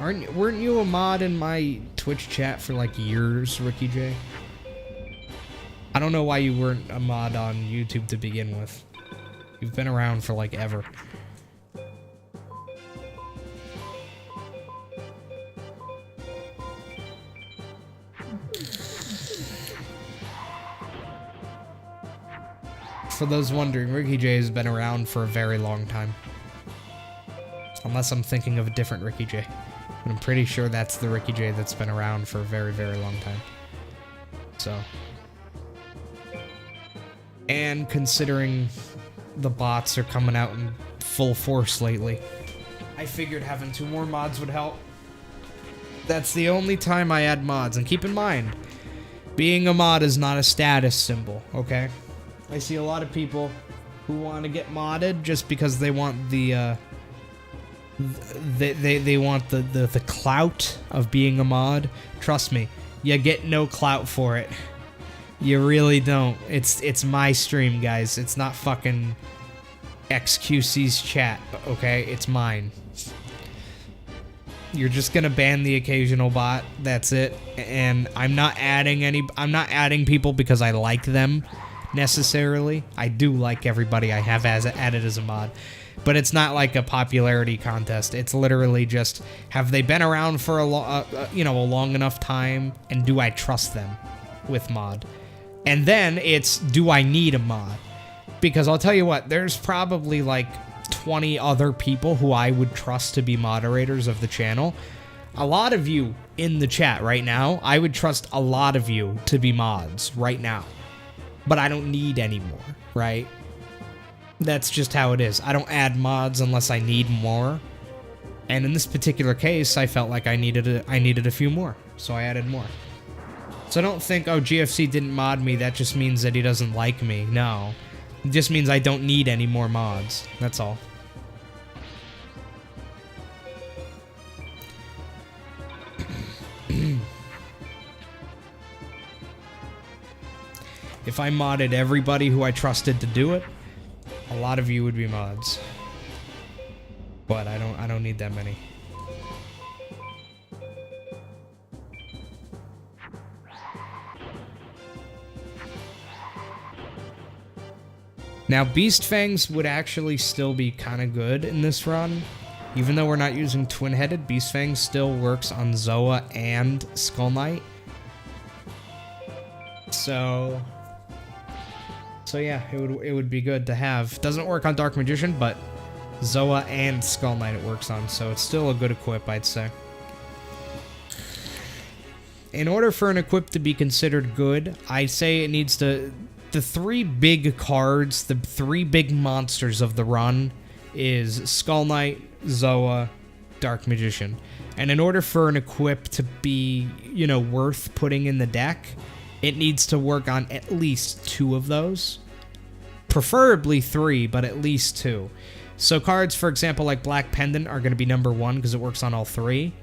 Weren't you a mod in my Twitch chat for like years, Ricky J? I don't know why you weren't a mod on YouTube to begin with. You've been around for like ever. For those wondering, Ricky J has been around for a very long time. Unless I'm thinking of a different Ricky J. But I'm pretty sure that's the Ricky J that's been around for a very, very long time. So. And considering the bots are coming out in full force lately, I figured having 2 more mods would help. That's the only time I add mods. And keep in mind, being a mod is not a status symbol, okay? I see a lot of people who want to get modded just because they want the they want the clout of being a mod. Trust me, you get no clout for it. You really don't. It's my stream, guys. It's not fucking XQC's chat, okay? It's mine. You're just gonna ban the occasional bot. That's it. And I'm not adding people because I like them necessarily. I do like everybody I have added as a mod, but it's not like a popularity contest. It's literally just, have they been around for a long enough time, and do I trust them with mod? And then it's, do I need a mod? Because I'll tell you what, there's probably like 20 other people who I would trust to be moderators of the channel. A lot of you in the chat right now, I would trust a lot of you to be mods right now. But I don't need any more, right? That's just how it is. I don't add mods unless I need more. And in this particular case, I felt like I needed a few more, so I added more. So don't think, oh, GFC didn't mod me, that just means that he doesn't like me. No. It just means I don't need any more mods. That's all. If I modded everybody who I trusted to do it, a lot of you would be mods. But I don't need that many. Now, Beast Fangs would actually still be kind of good in this run. Even though we're not using Twin-Headed, Beast Fangs still works on Zoa and Skull Knight. So yeah, it would be good to have. Doesn't work on Dark Magician, but Zoa and Skull Knight it works on, so it's still a good equip, I'd say. In order for an equip to be considered good, I'd say it needs to... The three big cards, the three big monsters of the run is Skull Knight, Zoa, Dark Magician. And in order for an equip to be, you know, worth putting in the deck, it needs to work on at least 2 of those. Preferably 3, but at least 2. So cards, for example, like Black Pendant are going to be number 1 because it works on all 3.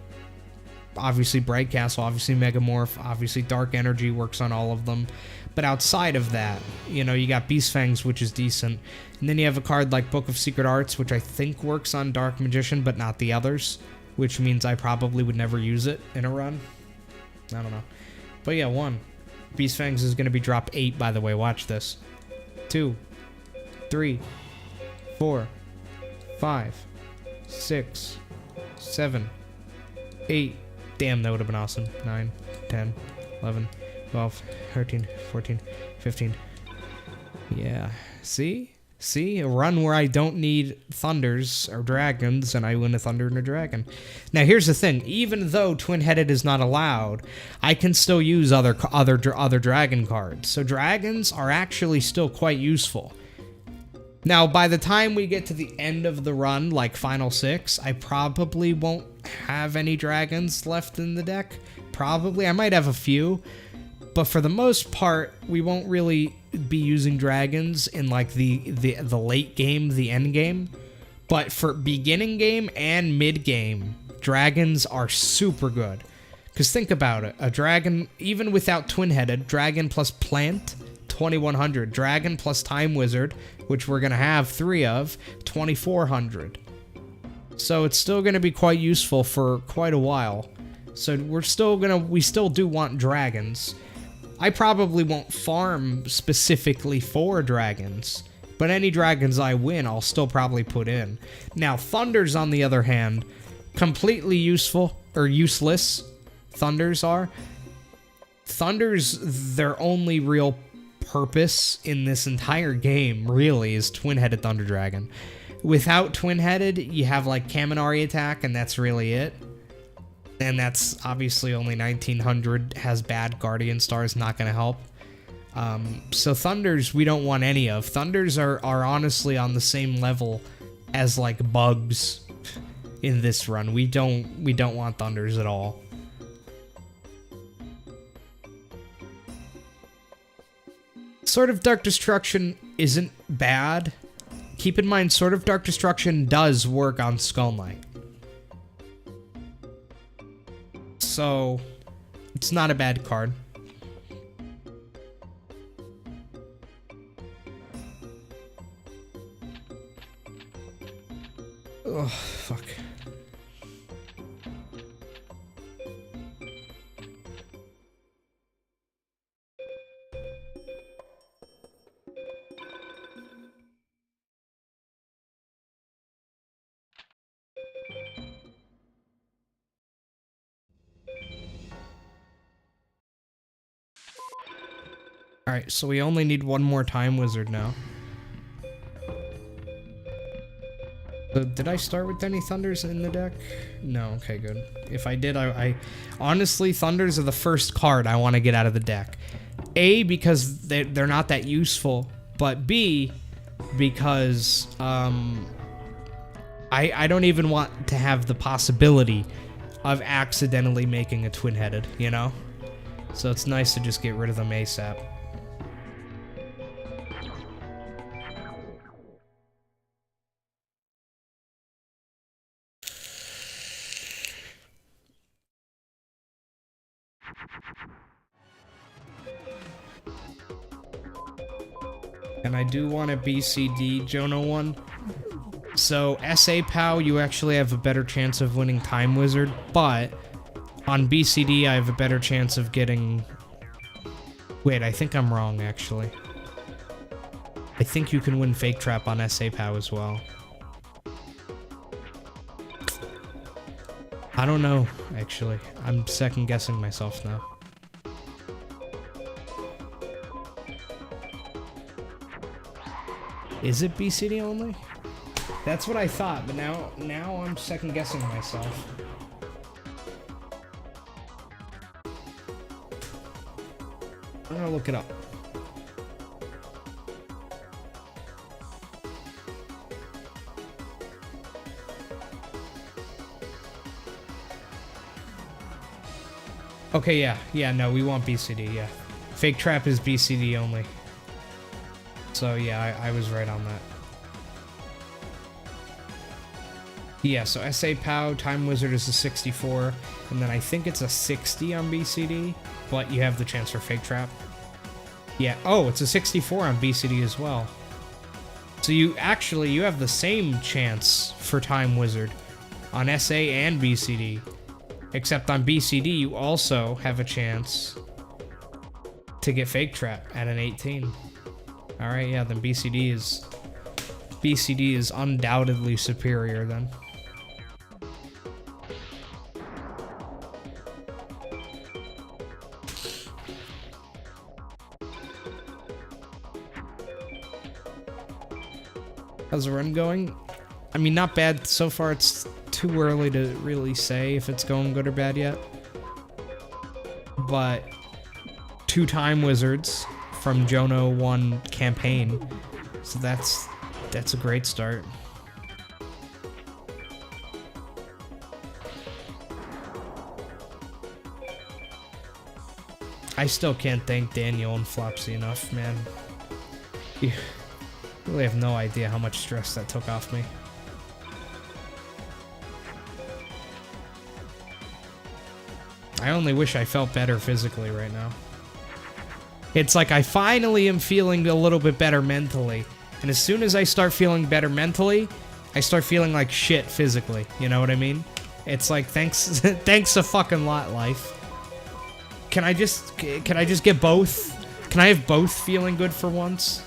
Obviously Bright Castle, obviously Megamorph, obviously Dark Energy works on all of them. But outside of that, you know, you got Beast Fangs, which is decent. And then you have a card like Book of Secret Arts, which I think works on Dark Magician, but not the others. Which means I probably would never use it in a run. I don't know. But yeah, 1. Beast Fangs is going to be drop 8, by the way. Watch this. 2, 3, 4, 5, 6, 7, 8. Damn, that would have been awesome. 9, 10, 11, 12, 13, 14, 15. Yeah. See? See? A run where I don't need thunders or dragons, and I win a thunder and a dragon. Now, here's the thing. Even though Twin-Headed is not allowed, I can still use other dragon cards. So dragons are actually still quite useful. Now, by the time we get to the end of the run, like Final 6, I probably won't have any dragons left in the deck. Probably. I might have a few. But for the most part, we won't really be using dragons in like the late game, the end game. But for beginning game and mid game, dragons are super good. Because think about it. A dragon, even without Twin-Headed, dragon plus plant, 2100. Dragon plus Time Wizard, which we're going to have 3 of, 2400. So it's still going to be quite useful for quite a while. So we still do want dragons. I probably won't farm specifically for dragons, but any dragons I win, I'll still probably put in. Now, thunders, on the other hand, completely useful, or useless. Thunders are. Thunders, their only real purpose in this entire game, really, is Twin-Headed Thunder Dragon. Without Twin-Headed, you have, like, Kaminari attack, and that's really it. And that's obviously only 1900, has bad Guardian Stars, not going to help. So Thunders, we don't want any of. Thunders are honestly on the same level as, like, bugs in this run. We don't want Thunders at all. Sword of Dark Destruction isn't bad. Keep in mind, Sword of Dark Destruction does work on Skull Knight. So, it's not a bad card. Oh, fuck. Alright, so we only need one more Time Wizard now. Did I start with any Thunders in the deck? No, okay, good. If I did, I honestly, Thunders are the first card I want to get out of the deck. A, because they're not that useful, but B, because, I I don't even want to have the possibility of accidentally making a twin-headed, you know? So it's nice to just get rid of them ASAP. And I do want a BCD Jono one. So SA POW, you actually have a better chance of winning Time Wizard, but on BCD, I have a better chance of getting... Wait, I think I'm wrong, actually. I think you can win Fake Trap on SA POW as well. I don't know, actually. I'm second guessing myself now. Is it BCD only? That's what I thought, but now I'm second guessing myself. I'm gonna look it up. Okay, yeah, no, we want BCD, yeah. Fake Trap is BCD only. So yeah, I was right on that. Yeah, so SA POW, Time Wizard is a 64, and then I think it's a 60 on BCD, but you have the chance for Fake Trap. Yeah, oh, it's a 64 on BCD as well. So you have the same chance for Time Wizard on SA and BCD, except on BCD you also have a chance to get Fake Trap at an 18. Alright, yeah, then BCD is undoubtedly superior then. How's the run going? I mean, not bad so far. It's too early to really say if it's going good or bad yet. But 2 Time Wizards from Jono 1 campaign. So that's a great start. I still can't thank Daniel and Flopsy enough, man. You really have no idea how much stress that took off me. I only wish I felt better physically right now. It's like I finally am feeling a little bit better mentally. And as soon as I start feeling better mentally, I start feeling like shit physically. You know what I mean? It's like, thanks a fucking lot, life. Can I just get both? Can I have both feeling good for once?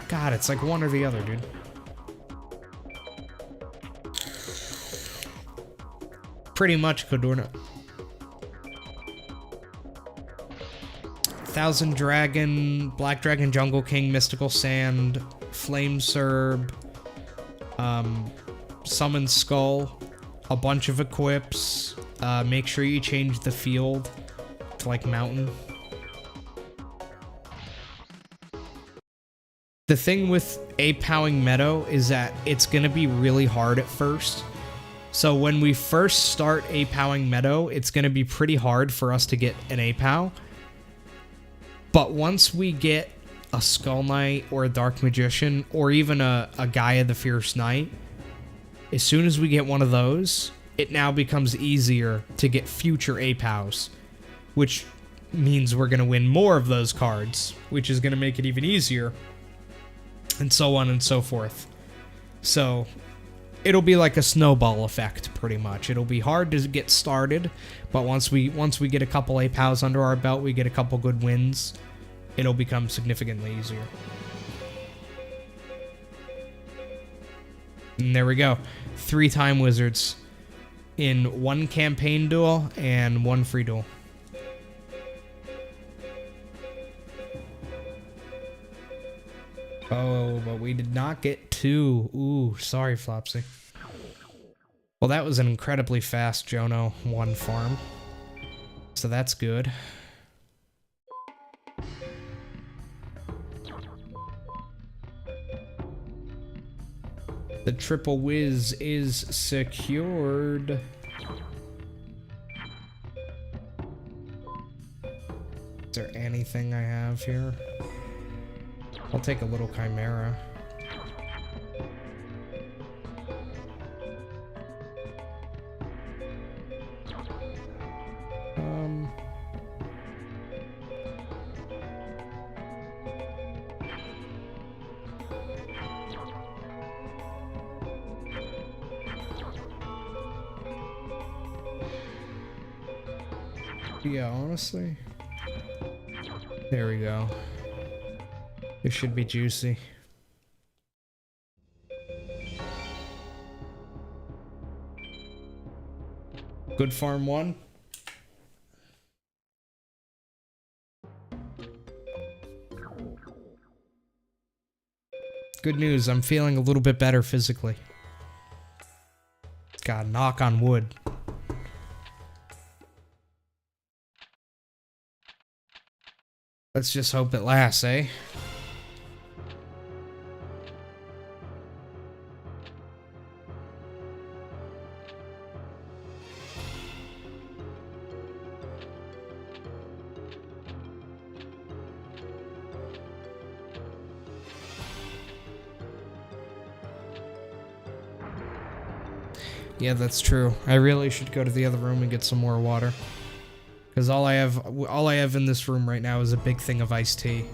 God, it's like one or the other, dude. Pretty much, Kodorna. Thousand Dragon, Black Dragon, Jungle King, Mystical Sand, Flame Serb, Summon Skull, a bunch of equips. Make sure you change the field to like Mountain. The thing with A-powing Meadow is that it's gonna be really hard at first. So when we first start A-powing Meadow, it's gonna be pretty hard for us to get an A-pow. But once we get a Skull Knight or a Dark Magician or even a Gaia the Fierce Knight, as soon as we get one of those, it now becomes easier to get future A-pows, which means we're going to win more of those cards, which is going to make it even easier, and so on and so forth. So it'll be like a snowball effect, pretty much. It'll be hard to get started, but once we get a couple A-pows under our belt, we get a couple good wins, it'll become significantly easier. And there we go. 3 Time Wizards in 1 campaign duel and 1 free duel. Oh, but we did not get 2. Ooh, sorry, Flopsy. Well, that was an incredibly fast Jono 1 farm. So that's good. The triple whiz is secured. Is there anything I have here? I'll take a little chimera. Yeah, honestly. There we go. This should be juicy. Good farm one. Good news, I'm feeling a little bit better physically. God, knock on wood. Let's just hope it lasts, eh? Yeah, that's true. I really should go to the other room and get some more water. Because all I have in this room right now is a big thing of iced tea.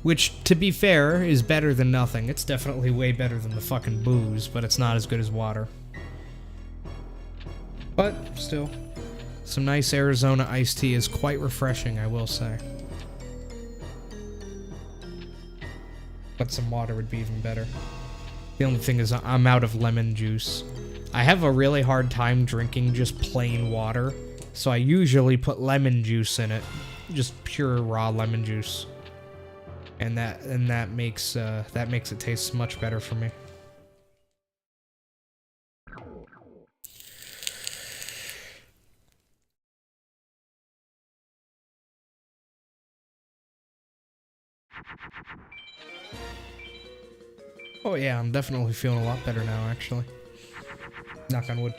Which, to be fair, is better than nothing. It's definitely way better than the fucking booze, but it's not as good as water. But, still, some nice Arizona iced tea is quite refreshing, I will say. But some water would be even better. The only thing is I'm out of lemon juice. I have a really hard time drinking just plain water. So I usually put lemon juice in it, just pure raw lemon juice, and that makes it taste much better for me. Oh yeah, I'm definitely feeling a lot better now, actually. Knock on wood.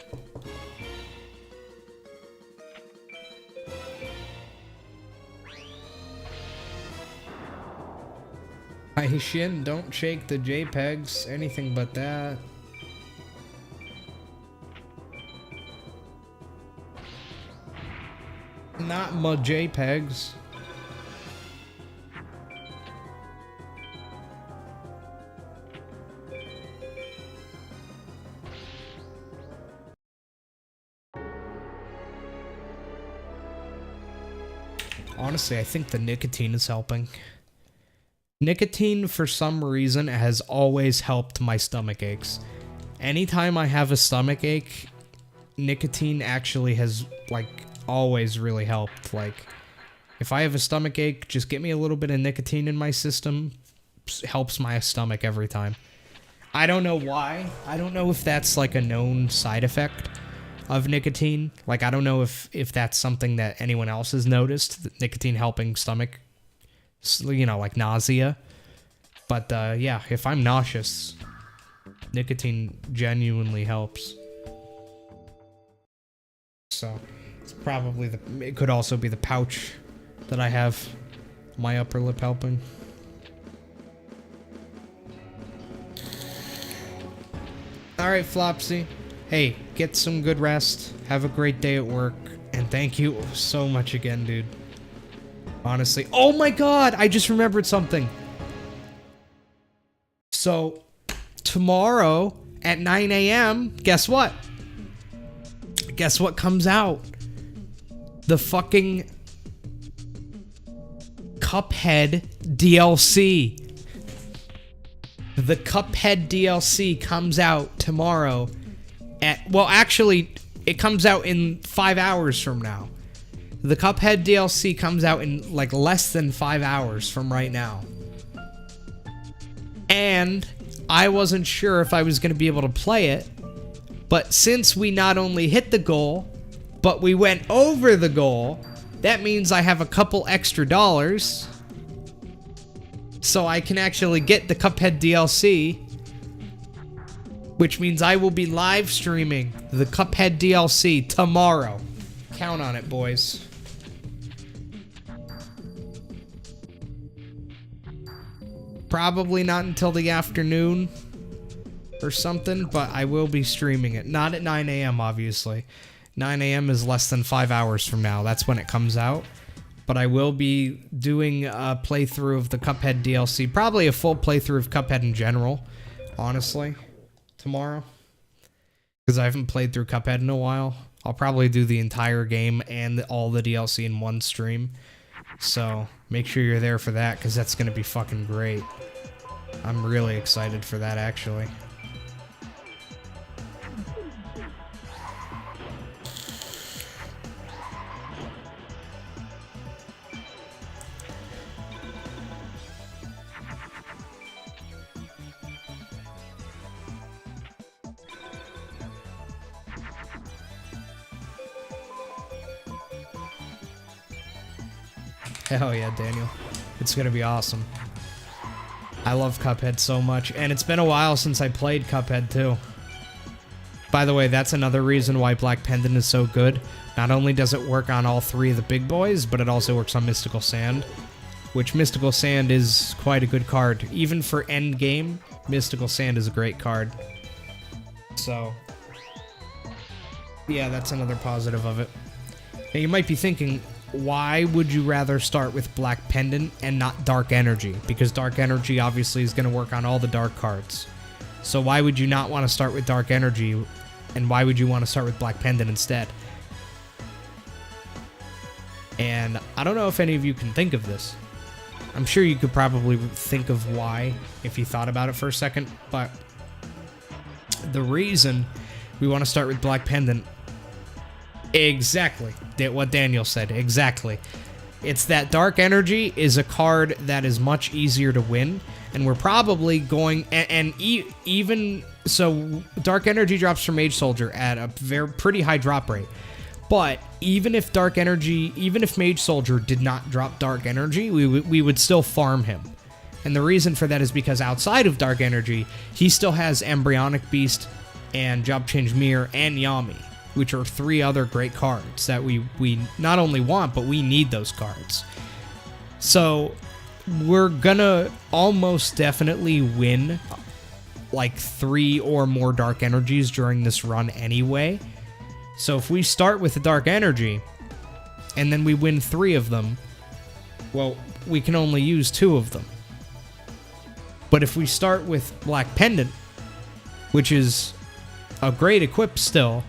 Hi Shin, don't shake the JPEGs, anything but that. Not my JPEGs. Honestly, I think the nicotine is helping. Nicotine, for some reason, has always helped my stomach aches. Anytime I have a stomach ache, nicotine actually has, like, always really helped. Like, if I have a stomach ache, just get me a little bit of nicotine in my system. Helps my stomach every time. I don't know why. I don't know if that's, like, a known side effect of nicotine. Like, I don't know if that's something that anyone else has noticed. Nicotine helping stomach, you know, like nausea. But yeah, if I'm nauseous, nicotine genuinely helps. So it's probably it could also be the pouch that I have my upper lip helping. Alright, Flopsy. Hey, get some good rest. Have a great day at work. And thank you so much again, dude. Honestly. Oh my god! I just remembered something. So, tomorrow at 9 a.m., guess what? Guess what comes out? The fucking Cuphead DLC. The Cuphead DLC comes out tomorrow at... Well, actually, it comes out in 5 hours from now. The Cuphead DLC comes out in, like, less than 5 hours from right now. And I wasn't sure if I was going to be able to play it. But since we not only hit the goal, but we went over the goal, that means I have a couple extra dollars. So I can actually get the Cuphead DLC which means I will be live streaming the Cuphead DLC tomorrow. Count on it, boys. Probably not until the afternoon or something, but I will be streaming it. Not at 9 a.m., obviously. 9 a.m. is less than 5 hours from now. That's when it comes out. But I will be doing a playthrough of the Cuphead DLC. Probably a full playthrough of Cuphead in general, honestly, tomorrow. Because I haven't played through Cuphead in a while. I'll probably do the entire game and all the DLC in one stream. So make sure you're there for that, because that's going to be fucking great. I'm really excited for that, actually. Hell yeah, Daniel. It's gonna be awesome. I love Cuphead so much, and it's been a while since I played Cuphead too. By the way, that's another reason why Black Pendant is so good. Not only does it work on all three of the big boys, but it also works on Mystical Sand, which Mystical Sand is quite a good card. Even for endgame, Mystical Sand is a great card. So, yeah, that's another positive of it. Now, you might be thinking, why would you rather start with Black Pendant and not Dark Energy? Because Dark Energy obviously is going to work on all the dark cards. So why would you not want to start with Dark Energy, and why would you want to start with Black Pendant instead? And I don't know if any of you can think of this. I'm sure you could probably think of why if you thought about it for a second, but the reason we want to start with Black Pendant, exactly what Daniel said, exactly. It's that Dark Energy is a card that is much easier to win, and we're probably going, even so, Dark Energy drops from Mage Soldier at a pretty high drop rate. But even if Mage Soldier did not drop Dark Energy, we would still farm him. And the reason for that is because outside of Dark Energy, he still has Embryonic Beast and Job Change Mirror and Yami, which are three other great cards that we not only want, but we need those cards. So we're gonna almost definitely win like 3 or more Dark Energies during this run anyway. So if we start with the Dark Energy and then we win 3 of them, well, we can only use 2 of them. But if we start with Black Pendant, which is a great equip still,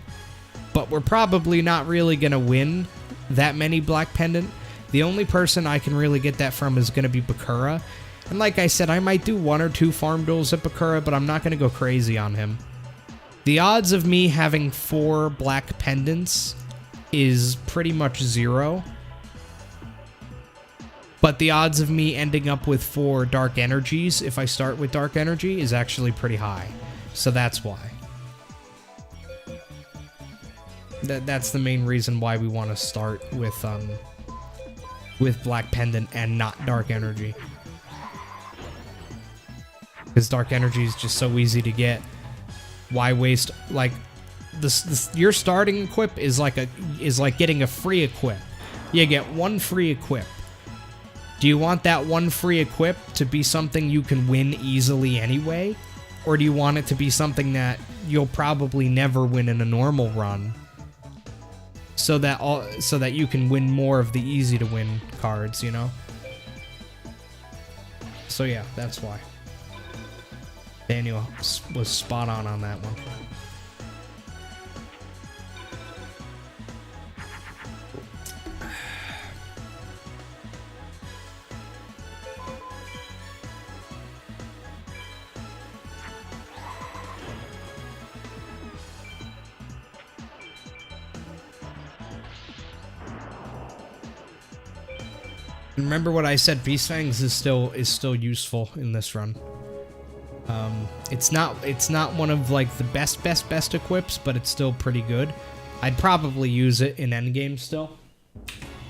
but we're probably not really going to win that many Black Pendant. The only person I can really get that from is going to be Bakura. And like I said, I might do 1 or 2 farm duels at Bakura, but I'm not going to go crazy on him. The odds of me having 4 Black Pendants is pretty much 0. But the odds of me ending up with 4 Dark Energies, if I start with Dark Energy, is actually pretty high. So that's why. That's the main reason why we want to start with Black Pendant and not Dark Energy. Because Dark Energy is just so easy to get. Why waste, like, your starting equip is like getting a free equip. You get 1 free equip. Do you want that 1 free equip to be something you can win easily anyway? Or do you want it to be something that you'll probably never win in a normal run? So that you can win more of the easy to win cards, you know? So yeah, that's why. Daniel was spot on that one. Remember what I said, Beast Fangs is still useful in this run. It's not one of like the best equips, but it's still pretty good. I'd probably use it in endgame still.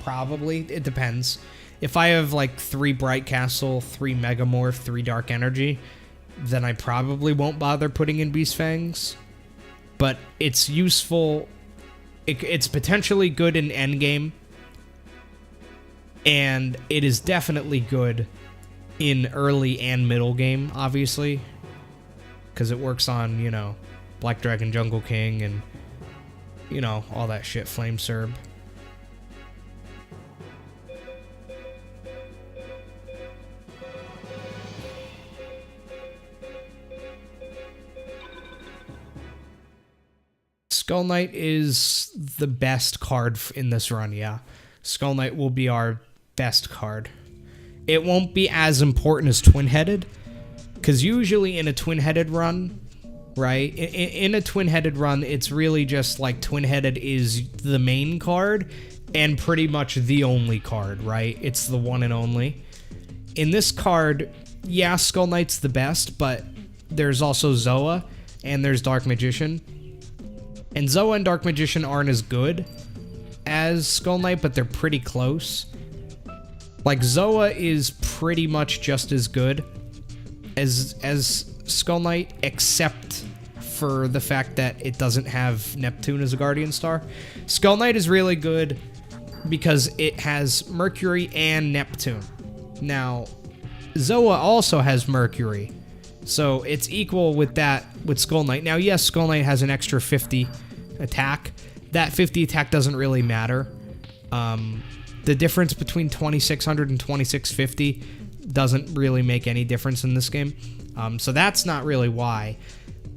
Probably. It depends. If I have like 3 Bright Castle, 3 Megamorph, 3 Dark Energy, then I probably won't bother putting in Beast Fangs. But it's useful. It's potentially good in endgame. And it is definitely good in early and middle game, obviously. Because it works on, you know, Black Dragon Jungle King and, you know, all that shit, Flame Serb. Skull Knight is the best card in this run, yeah. Skull Knight will be our best card. It won't be as important as Twin-Headed, because usually in a Twin-Headed run, right? In a Twin-Headed run, it's really just like Twin-Headed is the main card and pretty much the only card, right? It's the one and only. In this card, yeah, Skull Knight's the best, but there's also Zoa and there's Dark Magician. And Zoa and Dark Magician aren't as good as Skull Knight, but they're pretty close. Like, Zoa is pretty much just as good as Skull Knight, except for the fact that it doesn't have Neptune as a Guardian Star. Skull Knight is really good because it has Mercury and Neptune. Now, Zoa also has Mercury, so it's equal with that with Skull Knight. Now, yes, Skull Knight has an extra 50 attack. That 50 attack doesn't really matter. The difference between 2600 and 2650 doesn't really make any difference in this game. So that's not really why.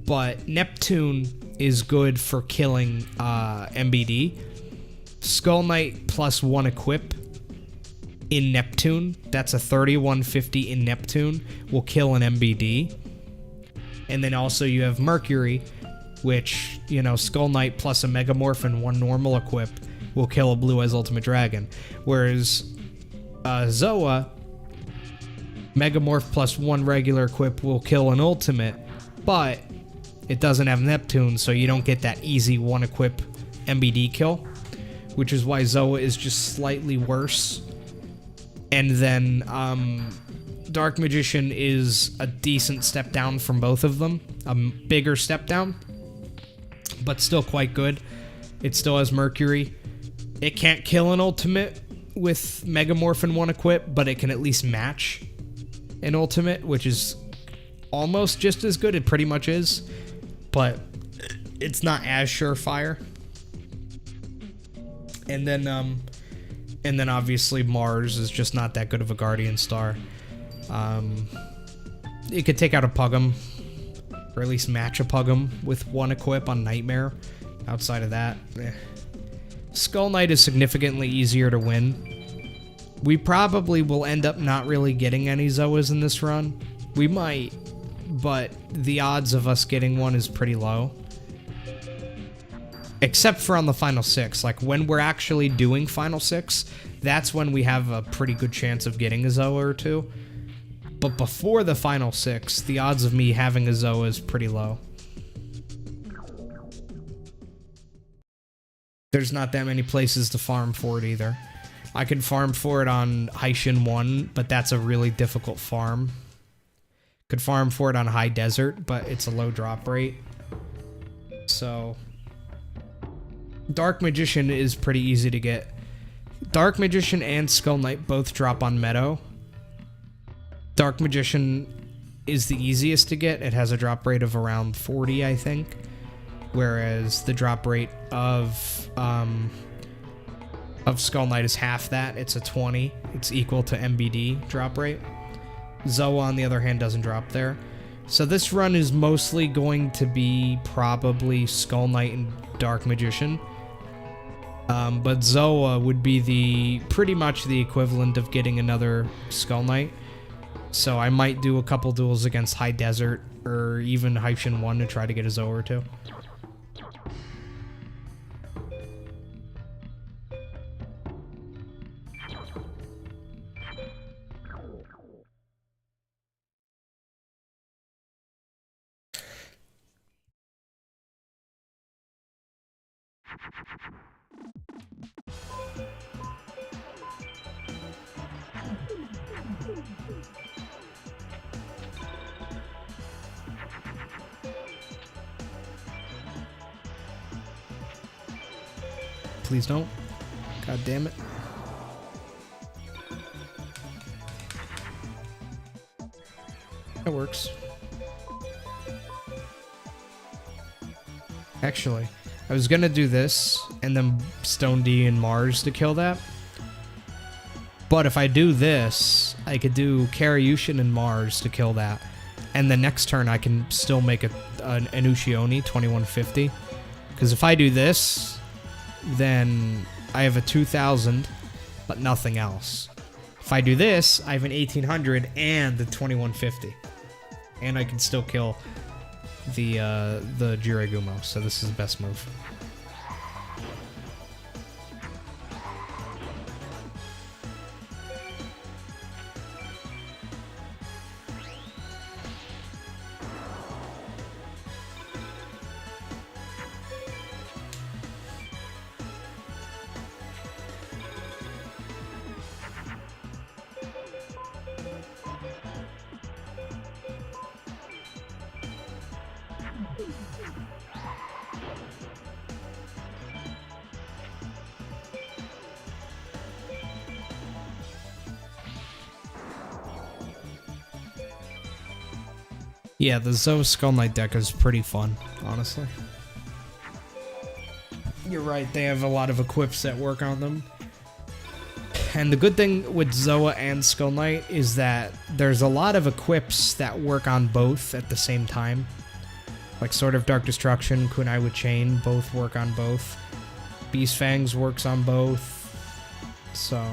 But Neptune is good for killing MBD. Skull Knight plus 1 equip in Neptune. That's a 3150 in Neptune. Will kill an MBD. And then also you have Mercury, which, you know, Skull Knight plus a Megamorph and 1 normal equip will kill a Blue Eyes Ultimate Dragon. Whereas Zoa, Megamorph plus 1 regular equip will kill an Ultimate, but it doesn't have Neptune, so you don't get that easy 1 equip MBD kill, which is why Zoa is just slightly worse. And then Dark Magician is a decent step down from both of them, a bigger step down, but still quite good. It still has Mercury. It can't kill an Ultimate with Megamorph and 1 equip, but it can at least match an Ultimate, which is almost just as good. It pretty much is, but it's not as surefire. And then obviously Mars is just not that good of a Guardian Star. It could take out a Pugum, or at least match a Pugum with 1 equip on Nightmare. Outside of that, Skull Knight is significantly easier to win. We probably will end up not really getting any Zoas in this run. We might, but the odds of us getting one is pretty low. Except for on the Final 6. Like, when we're actually doing Final 6, that's when we have a pretty good chance of getting a Zoa or 2. But before the Final 6, the odds of me having a Zoa is pretty low. There's not that many places to farm for it either. I can farm for it on Haishin 1, but that's a really difficult farm. Could farm for it on High Desert, but it's a low drop rate. So Dark Magician is pretty easy to get. Dark Magician and Skull Knight both drop on Meadow. Dark Magician is the easiest to get. It has a drop rate of around 40, I think. Whereas the drop rate of Skull Knight is half that. It's a 20. It's equal to MBD drop rate. Zoa, on the other hand, doesn't drop there. So this run is mostly going to be probably Skull Knight and Dark Magician. But Zoa would be pretty much the equivalent of getting another Skull Knight. So I might do a couple duels against High Desert or even Haishin 1 to try to get a Zoa or 2. please don't. God damn it. That works. Actually, I was gonna do this and then Stone D and Mars to kill that. But if I do this, I could do Karyushin and Mars to kill that. And the next turn I can still make an Uchioni 2150. Because if I do this, then I have a 2000, but nothing else. If I do this, I have an 1800 and the 2150. And I can still kill the Jiragumo, so this is the best move. Yeah, the Zoe Skull Knight deck is pretty fun, honestly. You're right, they have a lot of equips that work on them. And the good thing with Zoa and Skull Knight is that there's a lot of equips that work on both at the same time. Like Sword of Dark Destruction, Kunai with Chain, both work on both. Beast Fangs works on both. So...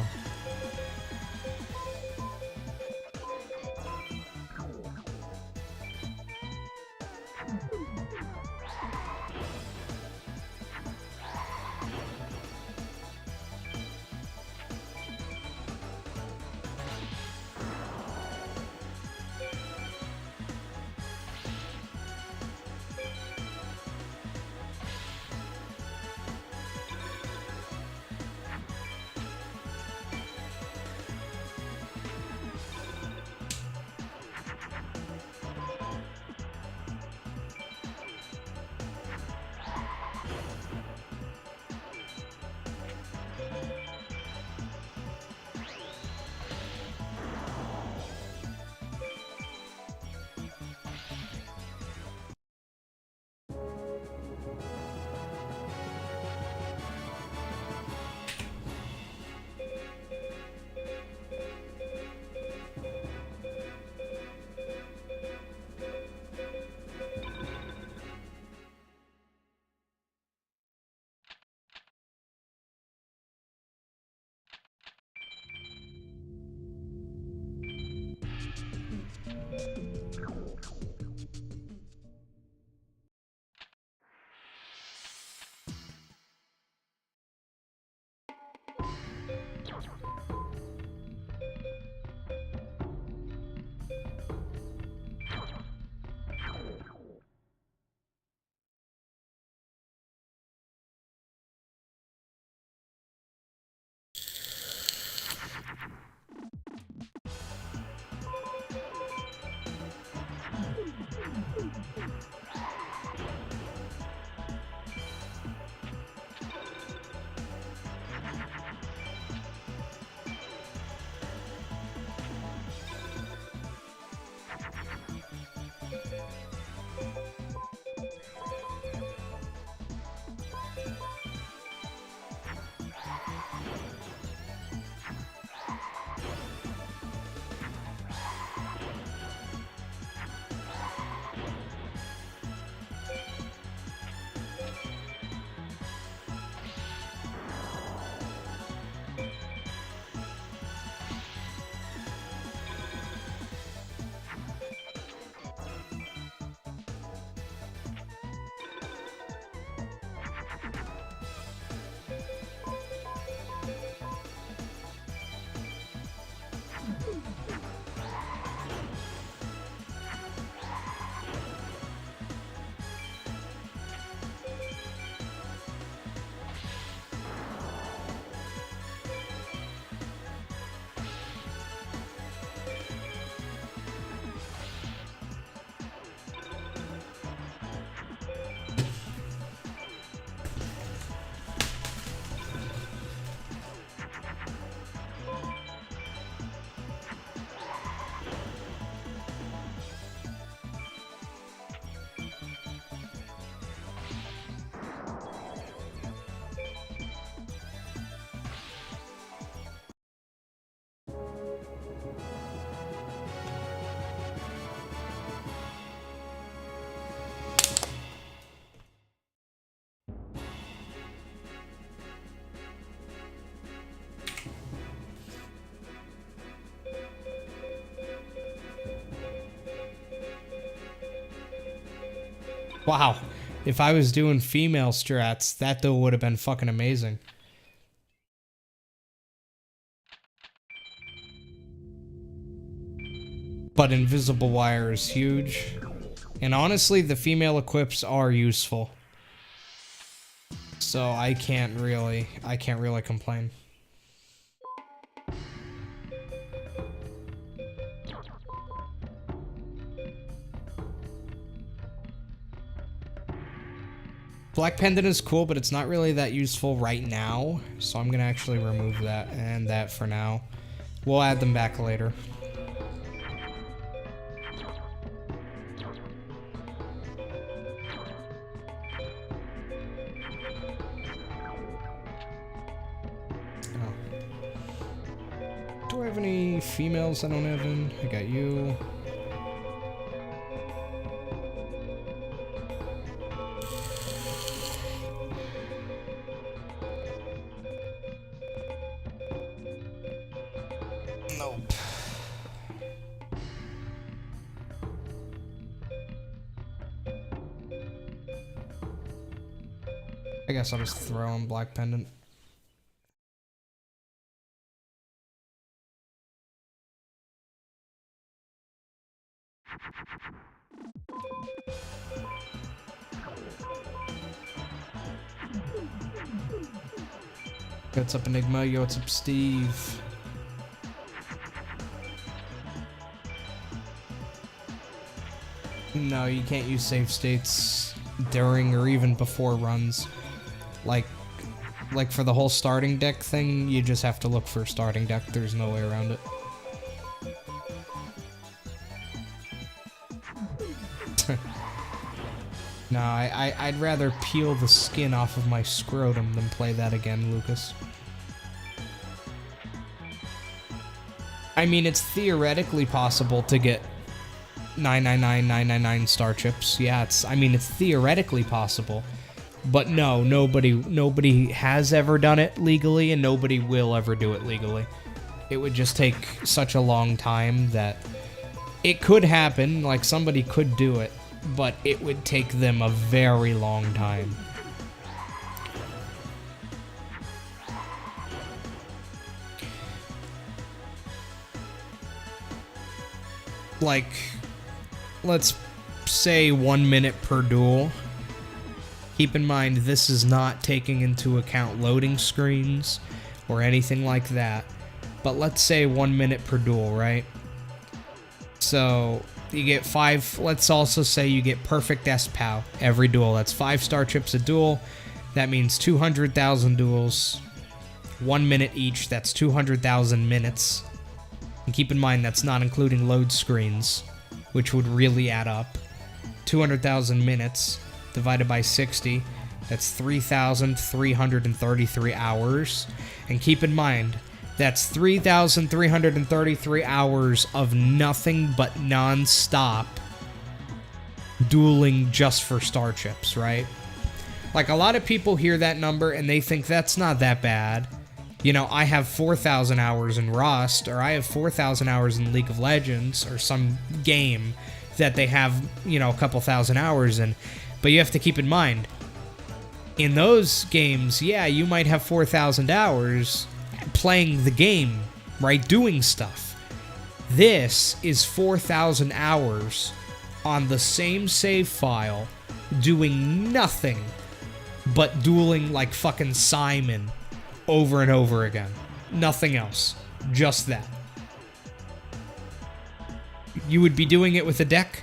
Wow. If I was doing female strats, that duel would have been fucking amazing. But invisible wire is huge. And honestly, the female equips are useful. So I can't really complain. Black Pendant is cool, but it's not really that useful right now. So I'm gonna actually remove that and that for now. We'll add them back later. Do I have any females I don't have in? I got you. Nope. I guess I'll just throw in Black Pendant. What's up, Enigma? Yo, what's up, Steve? No, you can't use save states during or even before runs. Like for the whole starting deck thing, you just have to look for starting deck. There's no way around it. No, I'd rather peel the skin off of my scrotum than play that again, Lucas. I mean, it's theoretically possible to get 999 star chips. Yeah, it's theoretically possible. But no, nobody has ever done it legally, and nobody will ever do it legally. It would just take such a long time that it could happen, like somebody could do it, but it would take them a very long time. Like, let's say 1 minute per duel. Keep in mind, this is not taking into account loading screens or anything like that. But let's say 1 minute per duel, right? So you get 5, let's also say you get perfect SPOW every duel. That's 5 star chips a duel. That means 200,000 duels, 1 minute each. That's 200,000 minutes. And keep in mind, that's not including load screens, which would really add up. 200,000 minutes divided by 60, that's 3,333 hours. And keep in mind, that's 3,333 hours of nothing but non-stop dueling just for star chips, right? Like, a lot of people hear that number and they think that's not that bad. You know, I have 4,000 hours in Rust, or I have 4,000 hours in League of Legends, or some game that they have, you know, a couple thousand hours in. But you have to keep in mind, in those games, yeah, you might have 4,000 hours playing the game, right, doing stuff. This is 4,000 hours on the same save file, doing nothing but dueling like fucking Simon over and over again. Nothing else. Just that. You would be doing it with a deck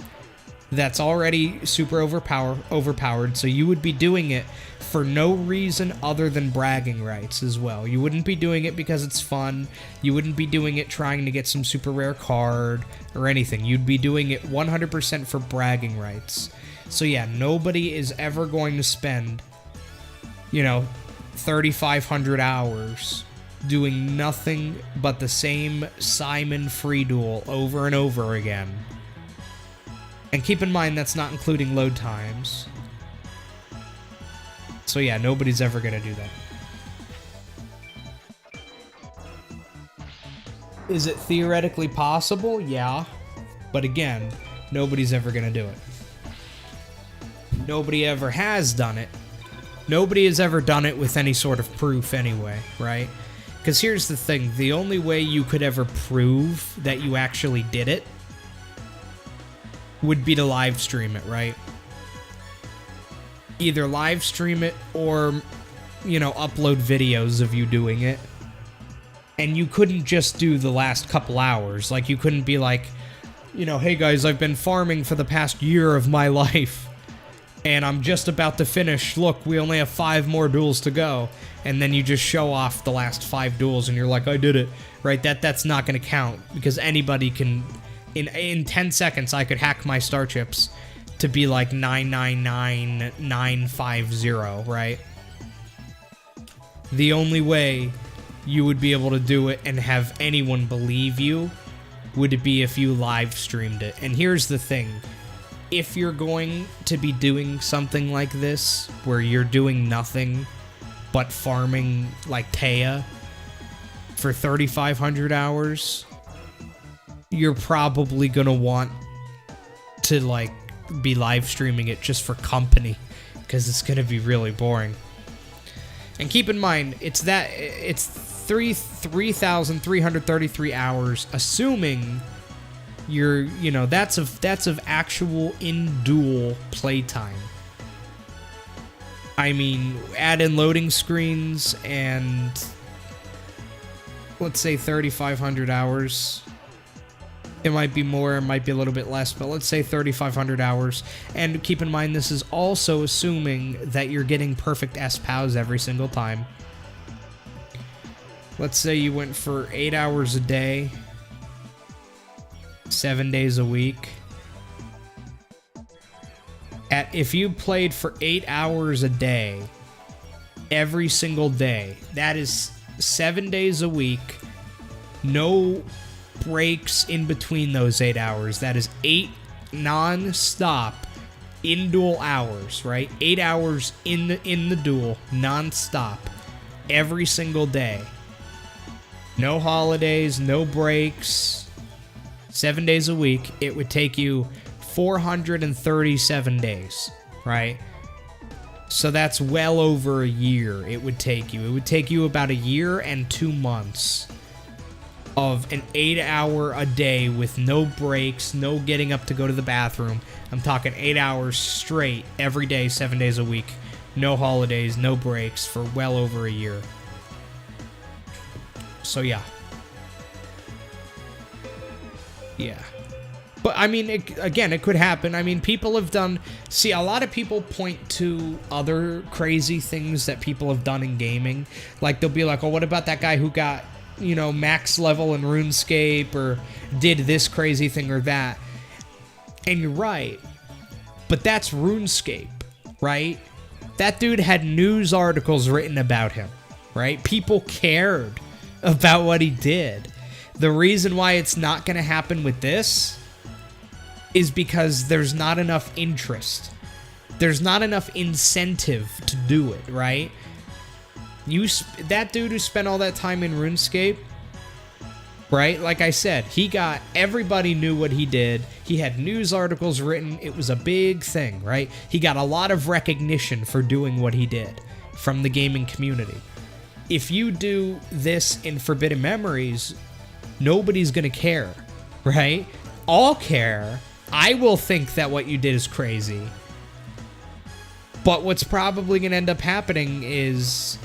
that's already super overpowered, so you would be doing it for no reason other than bragging rights as well. You wouldn't be doing it because it's fun. You wouldn't be doing it trying to get some super rare card or anything. You'd be doing it 100% for bragging rights. So yeah, nobody is ever going to spend, you know, 3,500 hours doing nothing but the same Simon free duel over and over again. And keep in mind, that's not including load times. So yeah, nobody's ever gonna do that. Is it theoretically possible? Yeah. But again, nobody's ever gonna do it. nobody ever has done it. Nobody has ever done it with any sort of proof anyway, right? Because here's the thing, the only way you could ever prove that you actually did it would be to live stream it, right? Either live stream it or, you know, upload videos of you doing it. And you couldn't just do the last couple hours. Like, you couldn't be like, you know, hey guys, I've been farming for the past year of my life. And I'm just about to finish. Look, we only have 5 more duels to go. And then you just show off the last 5 duels and you're like, I did it. Right? That's not going to count. Because anybody can... In 10 seconds, I could hack my star chips to be like 999950, right? The only way you would be able to do it and have anyone believe you would be if you live streamed it. And here's the thing. If you're going to be doing something like this, where you're doing nothing but farming like Taya for 3,500 hours, you're probably gonna want to like be live streaming it just for company, because it's gonna be really boring. And keep in mind, it's 3,333 hours, assuming you're, you know, that's of actual in-duel playtime. I mean, add in loading screens and let's say 3,500 hours. It might be more, it might be a little bit less, but let's say 3,500 hours. And keep in mind, this is also assuming that you're getting perfect SPOWs every single time. Let's say you went for 8 hours a day, 7 days a week. If you played for 8 hours a day, every single day, that is 7 days a week, no breaks in between those 8 hours. That is 8 non-stop in-duel hours, right? 8 hours in the duel, non-stop, every single day. No holidays, no breaks, 7 days a week. It would take you 437 days, right? So that's well over a year it would take you. It would take you about a year and 2 months of an 8 hour a day with no breaks, no getting up to go to the bathroom. I'm talking 8 hours straight every day, 7 days a week. No holidays, no breaks for well over a year. So yeah. Yeah. But I mean, it could happen. I mean, people have done... See, a lot of people point to other crazy things that people have done in gaming. Like, they'll be like, oh, what about that guy who got, you know, max level in RuneScape, or did this crazy thing or that? And you're right. But that's RuneScape, right? That dude had news articles written about him, right? People cared about what he did. The reason why it's not going to happen with this is because there's not enough interest. There's not enough incentive to do it, right? That dude who spent all that time in RuneScape, right? Like I said, everybody knew what he did. He had news articles written. It was a big thing, right? He got a lot of recognition for doing what he did from the gaming community. If you do this in Forbidden Memories, nobody's gonna care, right? I'll care. I will think that what you did is crazy. But what's probably going to end up happening is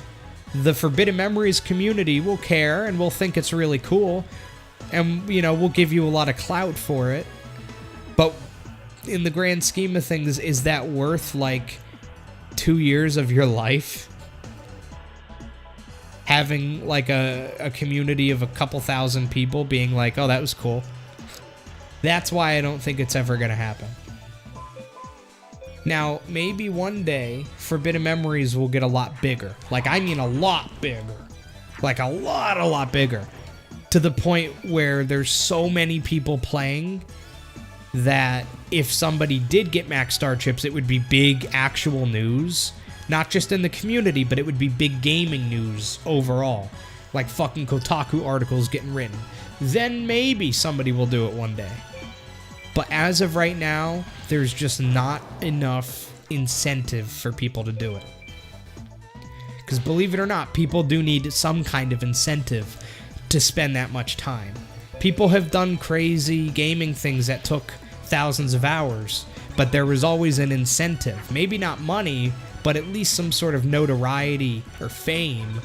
the Forbidden Memories community will care and will think it's really cool. And, you know, we'll give you a lot of clout for it. But in the grand scheme of things, is that worth, like, 2 years of your life? Having, like, a community of a couple thousand people being like, oh, that was cool. That's why I don't think it's ever going to happen. Now, maybe one day, Forbidden Memories will get a lot bigger. Like, I mean a lot bigger. Like, a lot bigger. To the point where there's so many people playing that if somebody did get max star chips, it would be big actual news. Not just in the community, but it would be big gaming news overall. Like fucking Kotaku articles getting written. Then maybe somebody will do it one day. But as of right now, there's just not enough incentive for people to do it. Because believe it or not, people do need some kind of incentive to spend that much time. People have done crazy gaming things that took thousands of hours, but there was always an incentive. Maybe not money, but at least some sort of notoriety or fame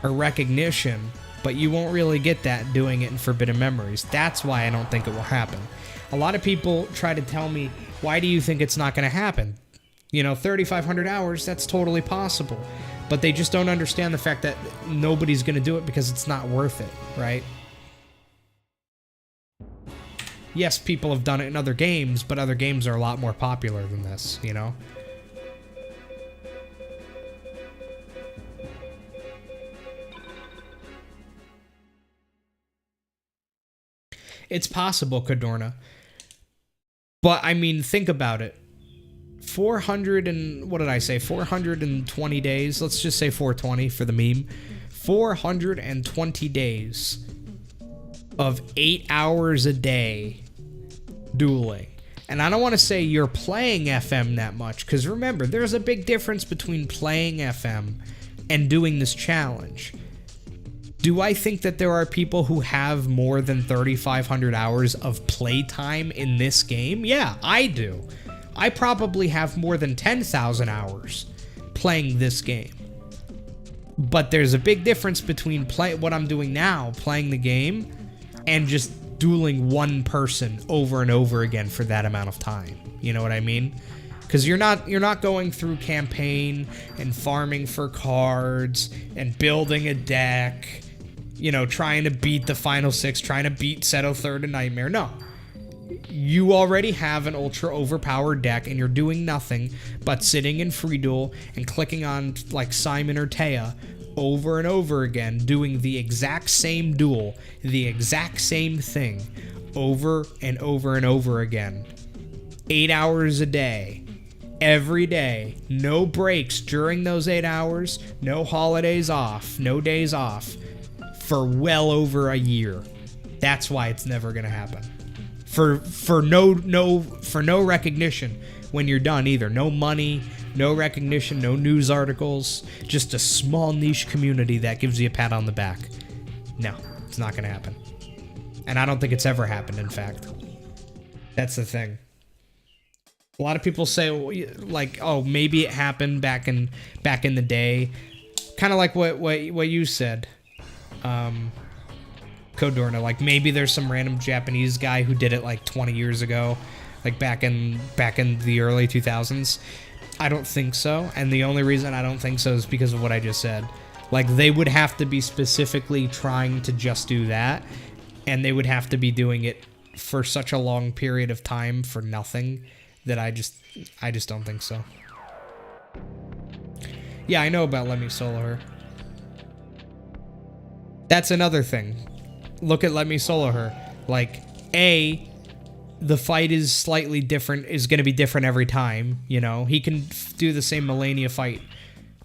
or recognition, but you won't really get that doing it in Forbidden Memories. That's why I don't think it will happen. A lot of people try to tell me, why do you think it's not going to happen? You know, 3,500 hours, that's totally possible. But they just don't understand the fact that nobody's going to do it because it's not worth it, right? Yes, people have done it in other games, but other games are a lot more popular than this, you know? It's possible, Cadorna. But, I mean, think about it. 420 days. Let's just say 420 for the meme. 420 days of 8 hours a day dueling. And I don't want to say you're playing FM that much, because remember, there's a big difference between playing FM and doing this challenge. Do I think that there are people who have more than 3,500 hours of playtime in this game? Yeah, I do. I probably have more than 10,000 hours playing this game. But there's a big difference between what I'm doing now, playing the game, and just dueling one person over and over again for that amount of time. You know what I mean? Because you're not going through campaign and farming for cards and building a deck, you know, trying to beat the final 6, trying to beat Seto Third and Nightmare. No. You already have an ultra overpowered deck and you're doing nothing but sitting in free duel and clicking on like Simon or Taya over and over again, doing the exact same duel, the exact same thing over and over and over again. 8 hours a day, every day, no breaks during those 8 hours, no holidays off, no days off, for well over a year. That's why it's never gonna happen. For no recognition when you're done either. No money, no recognition, no news articles, just a small niche community that gives you a pat on the back. No, it's not gonna happen. And I don't think it's ever happened, in fact. That's the thing. A lot of people say, like, oh, maybe it happened back in the day. Kind of like what you said. Codorna, like maybe there's some random Japanese guy who did it like 20 years ago, like back in the early 2000s. I don't think so, and the only reason I don't think so is because of what I just said. Like, they would have to be specifically trying to just do that, and they would have to be doing it for such a long period of time for nothing that I just don't think so. Yeah, I know about Let Me Solo Her. That's another thing. Look at Let Me Solo Her. Like, the fight is slightly different, is going to be different every time, you know? He can do the same Melania fight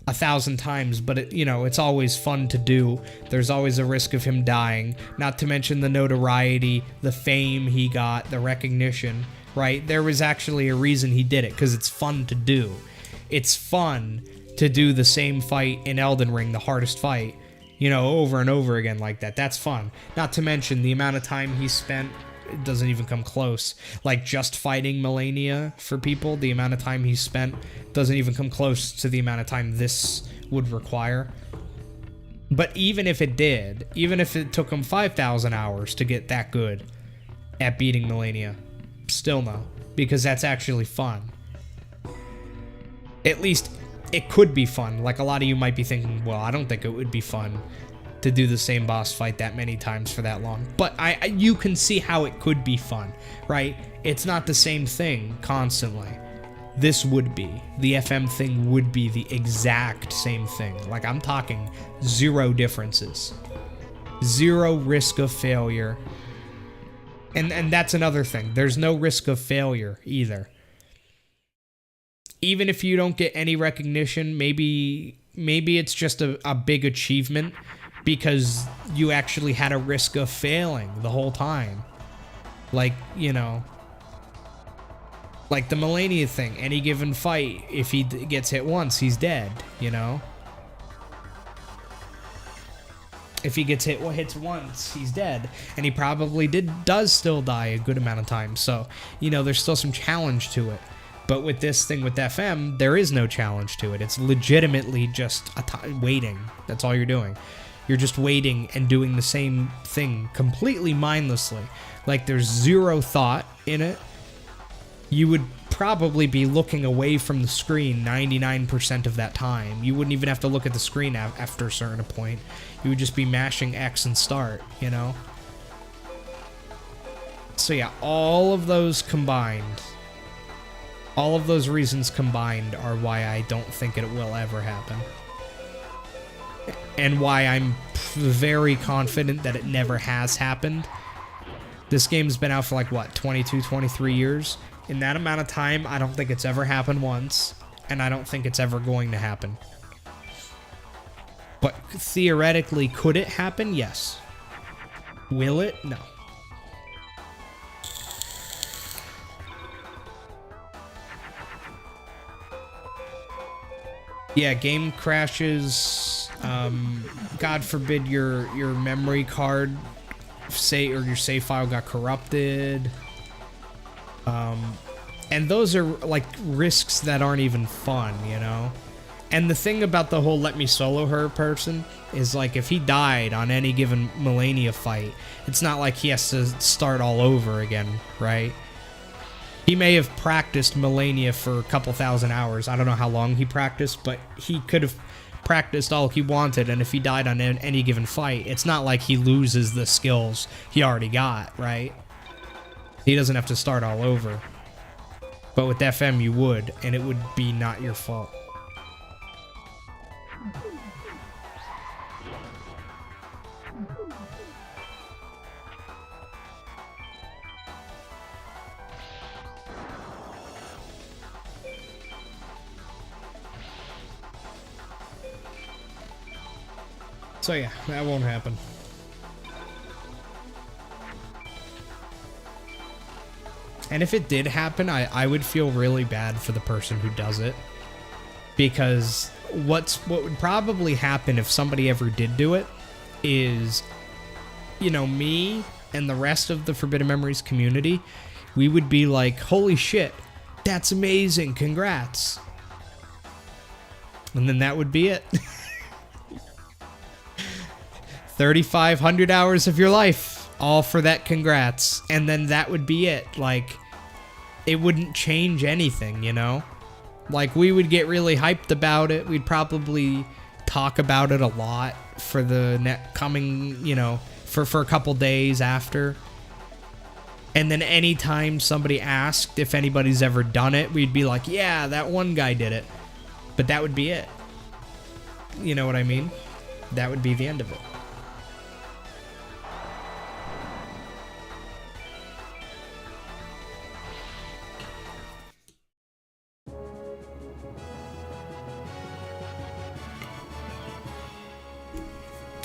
1,000 times, but, it's always fun to do. There's always a risk of him dying, not to mention the notoriety, the fame he got, the recognition, right? There was actually a reason he did it, because it's fun to do. It's fun to do the same fight in Elden Ring, the hardest fight, over and over again like that. That's fun. Not to mention the amount of time he spent, it doesn't even come close. Like, just fighting Melania for people, the amount of time he spent doesn't even come close to the amount of time this would require. But even if it did, even if it took him 5,000 hours to get that good at beating Melania, still no, because that's actually fun. At least it could be fun. Like, a lot of you might be thinking, well, I don't think it would be fun to do the same boss fight that many times for that long. But you can see how it could be fun, right? It's not the same thing constantly. This would be. The FM thing would be the exact same thing. Like, I'm talking 0 differences. 0 risk of failure. And that's another thing. There's no risk of failure either. Even if you don't get any recognition, maybe it's just a big achievement because you actually had a risk of failing the whole time. Like, Like the Melania thing, any given fight, if he gets hit once, he's dead, you know? If he gets hits once, he's dead. And he probably does still die a good amount of times. So, you know, there's still some challenge to it. But with this thing with FM, there is no challenge to it. It's legitimately just waiting. That's all you're doing. You're just waiting and doing the same thing completely mindlessly. Like there's zero thought in it. You would probably be looking away from the screen 99% of that time. You wouldn't even have to look at the screen after a certain point. You would just be mashing X and start, you know? So yeah, all of those combined, all of those reasons combined are why I don't think it will ever happen. And why I'm very confident that it never has happened. This game's been out for like, what, 22, 23 years? In that amount of time, I don't think it's ever happened once, and I don't think it's ever going to happen. But theoretically, could it happen? Yes. Will it? No. Yeah, game crashes. God forbid your memory card or your save file got corrupted. And those are like risks that aren't even fun, you know? And the thing about the whole let me solo her person is like if he died on any given Melania fight, it's not like he has to start all over again, right? He may have practiced Melania for a couple thousand hours. I don't know how long he practiced, but he could have practiced all he wanted, and if he died on any given fight, it's not like he loses the skills he already got, right? He doesn't have to start all over. But with FM, you would, and it would be not your fault. So yeah, that won't happen. And if it did happen, I would feel really bad for the person who does it. Because what would probably happen if somebody ever did do it is, you know, me and the rest of the Forbidden Memories community, we would be like, holy shit, that's amazing, congrats. And then that would be it. 3,500 hours of your life, all for that congrats. And then that would be it. Like, it wouldn't change anything, you know? Like, we would get really hyped about it. We'd probably talk about it a lot for the coming, you know, for a couple days after. And then anytime somebody asked if anybody's ever done it, we'd be like, yeah, that one guy did it. But that would be it. You know what I mean? That would be the end of it.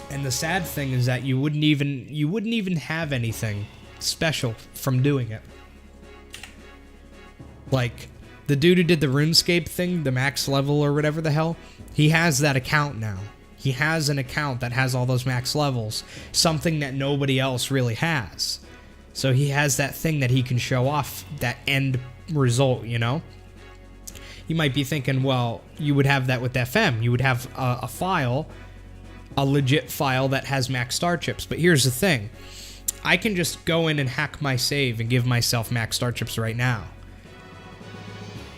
And the sad thing is that you wouldn't even have anything special from doing it. Like, the dude who did the RuneScape thing, the max level or whatever the hell, he has that account now. He has an account that has all those max levels, something that nobody else really has. So he has that thing that he can show off, that end result, you know? You might be thinking, well, you would have that with FM. You would have a file, a legit file that has max star chips. But here's the thing. I can just go in and hack my save and give myself max star chips right now.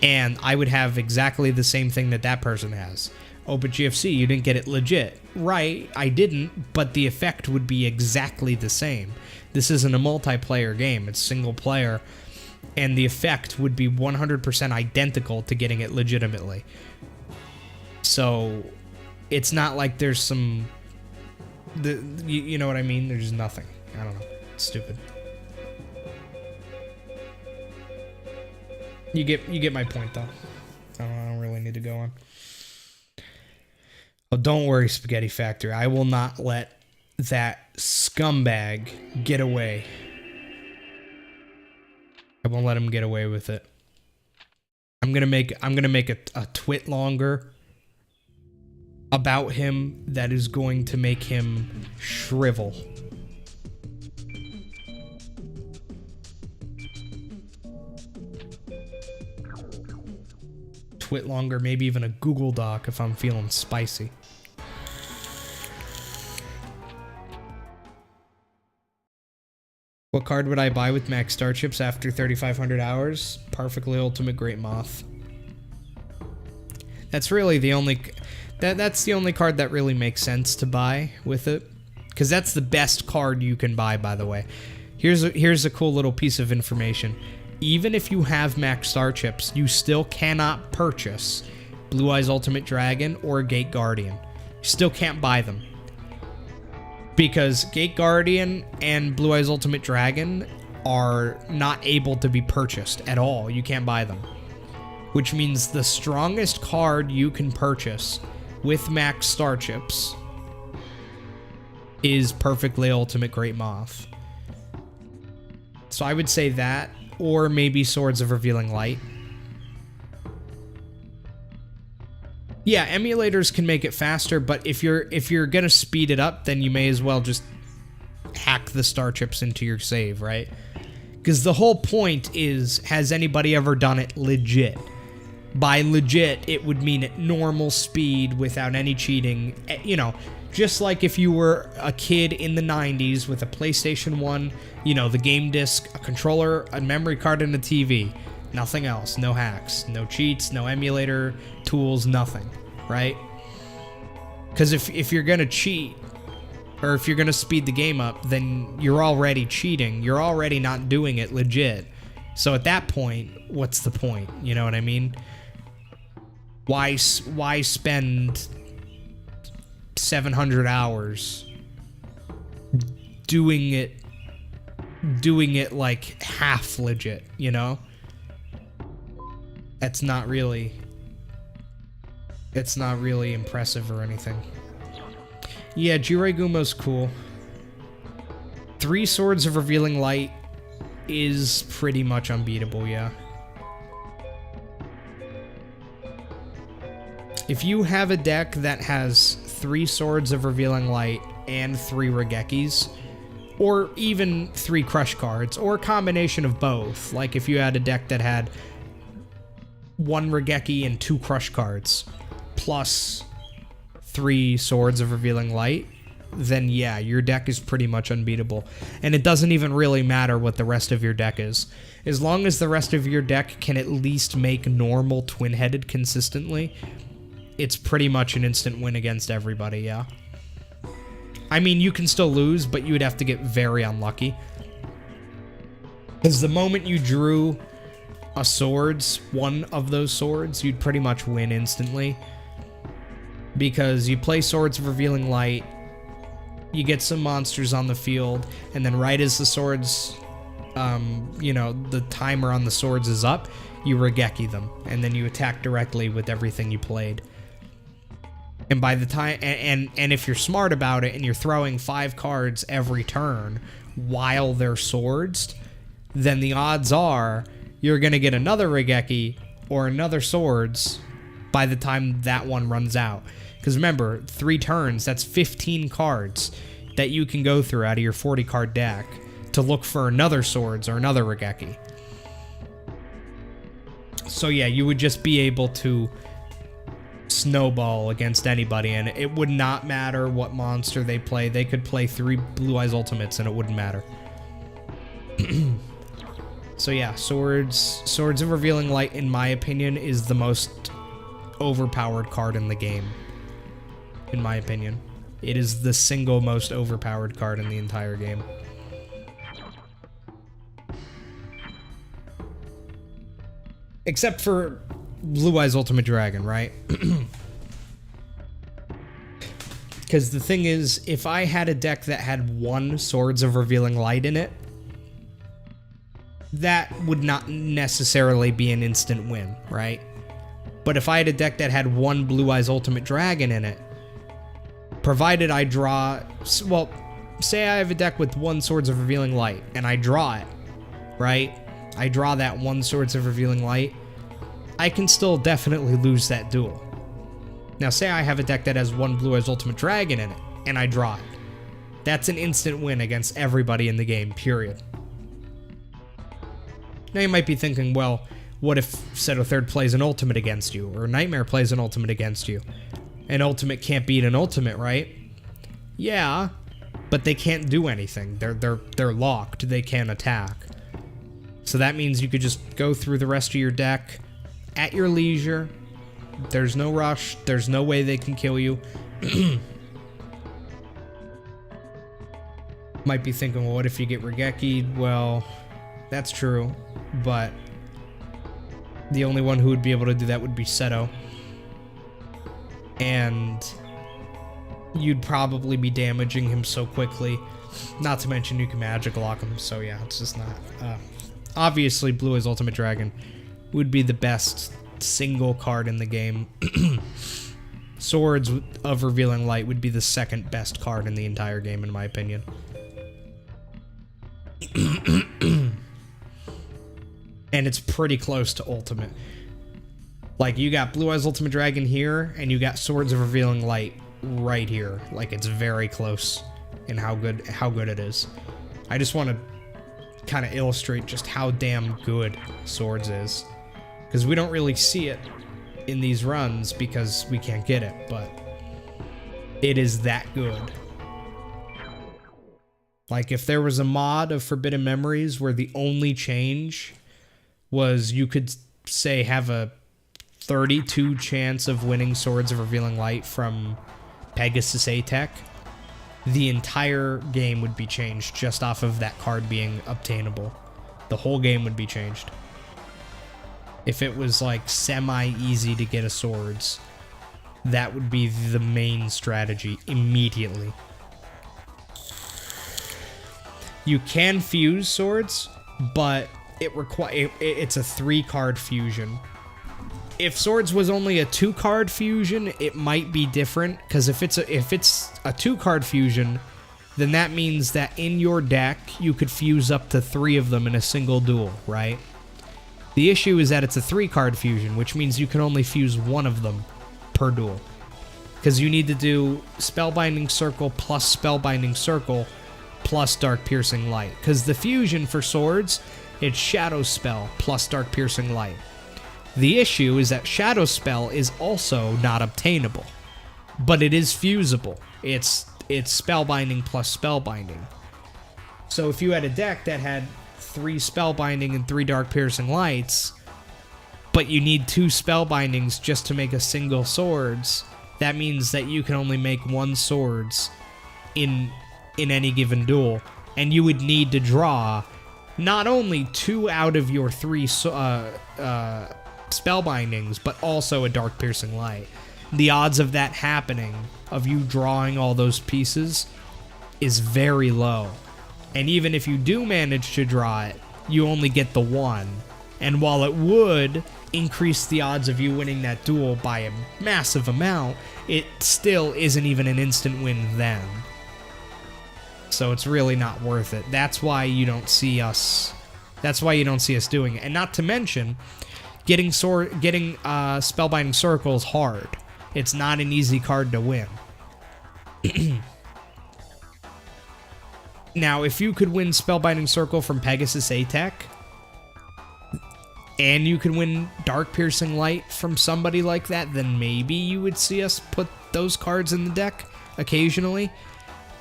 And I would have exactly the same thing that person has. Oh, but GFC, you didn't get it legit. Right, I didn't, but the effect would be exactly the same. This isn't a multiplayer game, it's single player. And the effect would be 100% identical to getting it legitimately. So it's not like there's some, you know what I mean? There's nothing. I don't know. It's stupid. You get my point though. I don't really need to go on. Oh, don't worry, Spaghetti Factory. I will not let that scumbag get away. I won't let him get away with it. I'm gonna make a twit longer about him that is going to make him shrivel. Twit longer, maybe even a Google Doc if I'm feeling spicy. What card would I buy with max star chips after 3,500 hours? Perfectly Ultimate Great Moth. That's really the only... That's the only card that really makes sense to buy with it. Because that's the best card you can buy, by the way. Here's a cool little piece of information. Even if you have max star chips, you still cannot purchase Blue Eyes Ultimate Dragon or Gate Guardian. You still can't buy them. Because Gate Guardian and Blue Eyes Ultimate Dragon are not able to be purchased at all. You can't buy them. Which means the strongest card you can purchase with max star chips is Perfectly Ultimate Great Moth. So I would say that, or maybe Swords of Revealing Light. Yeah, emulators can make it faster, but if you're gonna speed it up, then you may as well just hack the star chips into your save, right? Because the whole point is, has anybody ever done it legit? By legit, it would mean at normal speed without any cheating. You know, just like if you were a kid in the 90s with a PlayStation 1, you know, the game disc, a controller, a memory card, and a TV. Nothing else. No hacks. No cheats. No emulator tools. Nothing. Right? Because if you're going to cheat, or if you're going to speed the game up, then you're already cheating. You're already not doing it legit. So at that point, what's the point? You know what I mean? Why spend 700 hours doing it like half legit, you know? It's not really impressive or anything. Yeah, Jiregumo's cool. 3 Swords of Revealing Light is pretty much unbeatable, yeah. If you have a deck that has 3 Swords of Revealing Light and 3 Regekis, or even 3 Crush cards, or a combination of both, like if you had a deck that had 1 Regeki and 2 Crush cards, plus 3 Swords of Revealing Light, then yeah, your deck is pretty much unbeatable. And it doesn't even really matter what the rest of your deck is. As long as the rest of your deck can at least make normal twin-headed consistently, it's pretty much an instant win against everybody, yeah. I mean, you can still lose, but you would have to get very unlucky. Because the moment you drew a swords, one of those swords, you'd pretty much win instantly. Because you play Swords of Revealing Light, you get some monsters on the field, and then right as the swords, you know, the timer on the swords is up, you Regeki them, and then you attack directly with everything you played. And by the time, and if you're smart about it, and you're throwing 5 cards every turn while they're swords, then the odds are you're gonna get another Regeki or another swords by the time that one runs out. Because remember, 3 turns, that's 15 cards that you can go through out of your 40 card deck to look for another swords or another Regeki. So yeah, you would just be able to snowball against anybody, and it would not matter what monster they play. They could play 3 Blue Eyes Ultimates and it wouldn't matter. So yeah, Swords of Revealing Light, in my opinion, is the most overpowered card in the game. In my opinion. It is the single most overpowered card in the entire game. Except for Blue Eyes Ultimate Dragon, right? Because the thing is, if I had a deck that had 1 Swords of Revealing Light in it, that would not necessarily be an instant win, right? But if I had a deck that had 1 Blue Eyes Ultimate Dragon in it, provided I draw... Well, say I have a deck with 1 Swords of Revealing Light, and I draw it, right? I draw that 1 Swords of Revealing Light. I can still definitely lose that duel. Now, say I have a deck that has 1 Blue Eyes Ultimate Dragon in it, and I draw it. That's an instant win against everybody in the game, period. Now you might be thinking, well, what if Seto Third plays an ultimate against you, or Nightmare plays an ultimate against you? An ultimate can't beat an ultimate, right? Yeah, but they can't do anything. They're locked. They can't attack. So that means you could just go through the rest of your deck at your leisure. There's no rush. There's no way they can kill you. Might be thinking, well, what if you get Regeki'd? Well, that's true, but the only one who would be able to do that would be Seto. And you'd probably be damaging him so quickly. Not to mention you can magic lock him, so yeah, it's just not... obviously, Blue Eyes Ultimate Dragon would be the best single card in the game. Swords of Revealing Light would be the second best card in the entire game, in my opinion. And it's pretty close to Ultimate. Like, you got Blue Eyes Ultimate Dragon here, and you got Swords of Revealing Light right here. Like, it's very close in how good it is. I just want to kind of illustrate just how damn good Swords is. Because we don't really see it in these runs because we can't get it, but it is that good. Like, if there was a mod of Forbidden Memories where the only change was you could, say, have a 32 chance of winning Swords of Revealing Light from Pegasus A-Tech, the entire game would be changed just off of that card being obtainable. The whole game would be changed. If it was, like, semi-easy to get a Swords, that would be the main strategy immediately. You can fuse Swords, but it's a 3-card fusion. If Swords was only a 2-card fusion, it might be different, because if it's a 2-card fusion, then that means that in your deck you could fuse up to 3 of them in a single duel, right? The issue is that it's a 3-card fusion, which means you can only fuse 1 of them per duel, because you need to do Spellbinding Circle plus Spellbinding Circle plus Dark Piercing Light, because the fusion for Swords, it's Shadow Spell plus Dark Piercing Light. The issue is that Shadow Spell is also not obtainable, but it is fusible. It's Spellbinding plus Spellbinding. So if you had a deck that had 3 Spellbinding and 3 Dark Piercing Lights, but you need 2 Spellbindings just to make a single Swords, that means that you can only make 1 Swords in any given duel, and you would need to draw not only 2 out of your 3 Spellbindings, but also a Dark Piercing Light. The odds of that happening, of you drawing all those pieces, is very low. And even if you do manage to draw it, you only get the 1. And while it would increase the odds of you winning that duel by a massive amount, it still isn't even an instant win then. So it's really not worth it. That's why you don't see us doing it. And not to mention, getting Spellbinding Circle is hard. It's not an easy card to win. Now, if you could win Spellbinding Circle from Pegasus A-Tech, and you can win Dark Piercing Light from somebody like that, then maybe you would see us put those cards in the deck occasionally.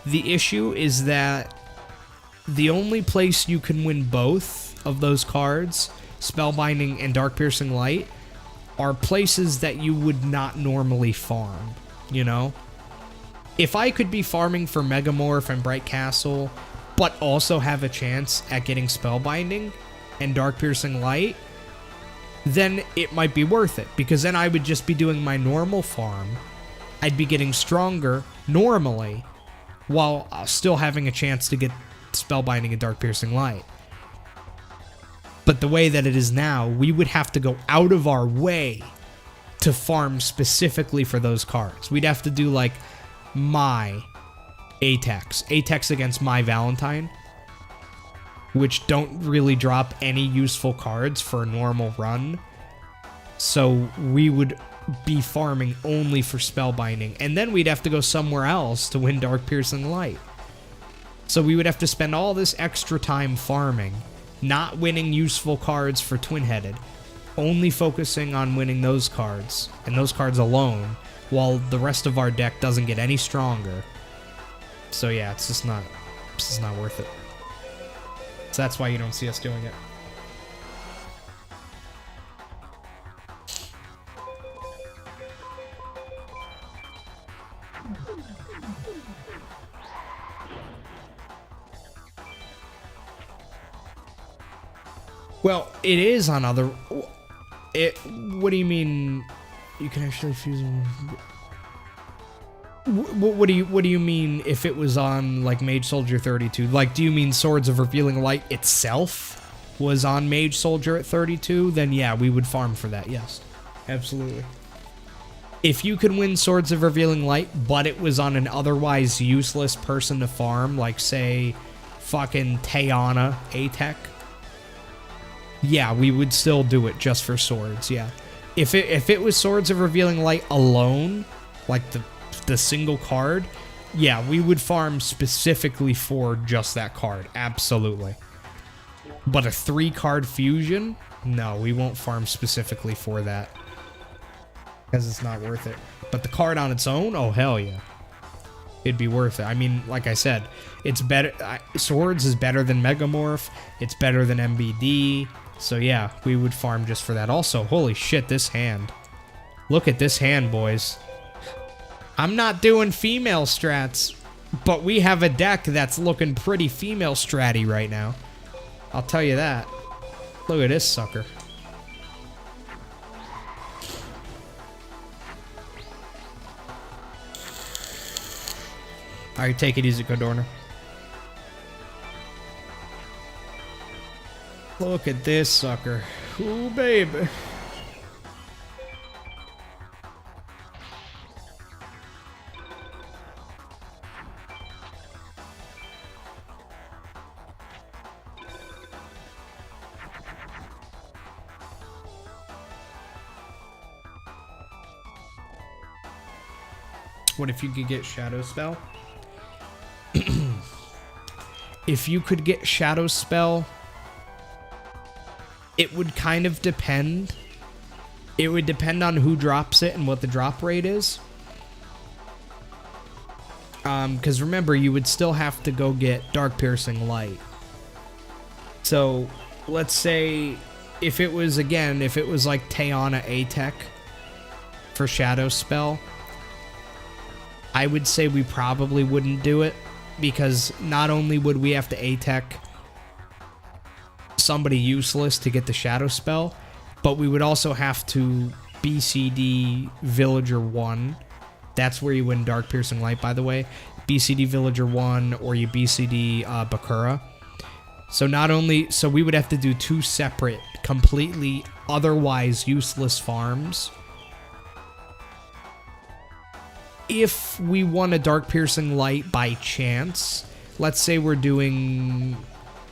The issue is that the only place you can win both of those cards, Spellbinding and Dark Piercing Light, are places that you would not normally farm, you know? If I could be farming for Megamorph and Bright Castle, but also have a chance at getting Spellbinding and Dark Piercing Light, then it might be worth it, because then I would just be doing my normal farm. I'd be getting stronger normally, while still having a chance to get Spellbinding and Dark Piercing Light. But the way that it is now, we would have to go out of our way to farm specifically for those cards. We'd have to do, like, my Atex against my Valentine, which don't really drop any useful cards for a normal run. So we would be farming only for spellbinding, and then we'd have to go somewhere else to win Dark Piercing Light. So we would have to spend all this extra time farming, not winning useful cards for Twin-Headed, only focusing on winning those cards, and those cards alone, while the rest of our deck doesn't get any stronger. So yeah, it's just not worth it. So that's why you don't see us doing it. Well, it is on other... What do you mean? You can actually fuse them. What do you mean if it was on like Mage Soldier 32? Like, do you mean Swords of Revealing Light itself was on Mage Soldier at 32? Then yeah, we would farm for that. Yes, absolutely. If you could win Swords of Revealing Light, but it was on an otherwise useless person to farm, like say, fucking Tayana A-Tech. Yeah, we would still do it just for swords, yeah. If it was Swords of Revealing Light alone, like the single card, yeah, we would farm specifically for just that card, absolutely. But a 3-card fusion? No, we won't farm specifically for that. Because it's not worth it. But the card on its own? Oh, hell yeah. It'd be worth it. I mean, like I said, it's better. Swords is better than Megamorph. It's better than MBD. So yeah, we would farm just for that. Also, holy shit, this hand. Look at this hand, boys. I'm not doing female strats, but we have a deck that's looking pretty female stratty right now. I'll tell you that. Look at this sucker. Alright, take it easy, Codorna. Look at this sucker. Ooh, baby. What if you could get Shadow Spell? If you could get Shadow Spell, it would kind of depend. It would depend on who drops it and what the drop rate is. Because remember, you would still have to go get Dark Piercing Light. So, let's say, if it was like Tayana A-Tech for Shadow Spell, I would say we probably wouldn't do it, because not only would we have to A-Tech somebody useless to get the Shadow Spell, but we would also have to BCD Villager 1. That's where you win Dark Piercing Light, by the way. BCD Villager 1, or you BCD Bakura. So we would have to do 2 separate, completely otherwise useless farms. If we won a Dark Piercing Light by chance, let's say we're going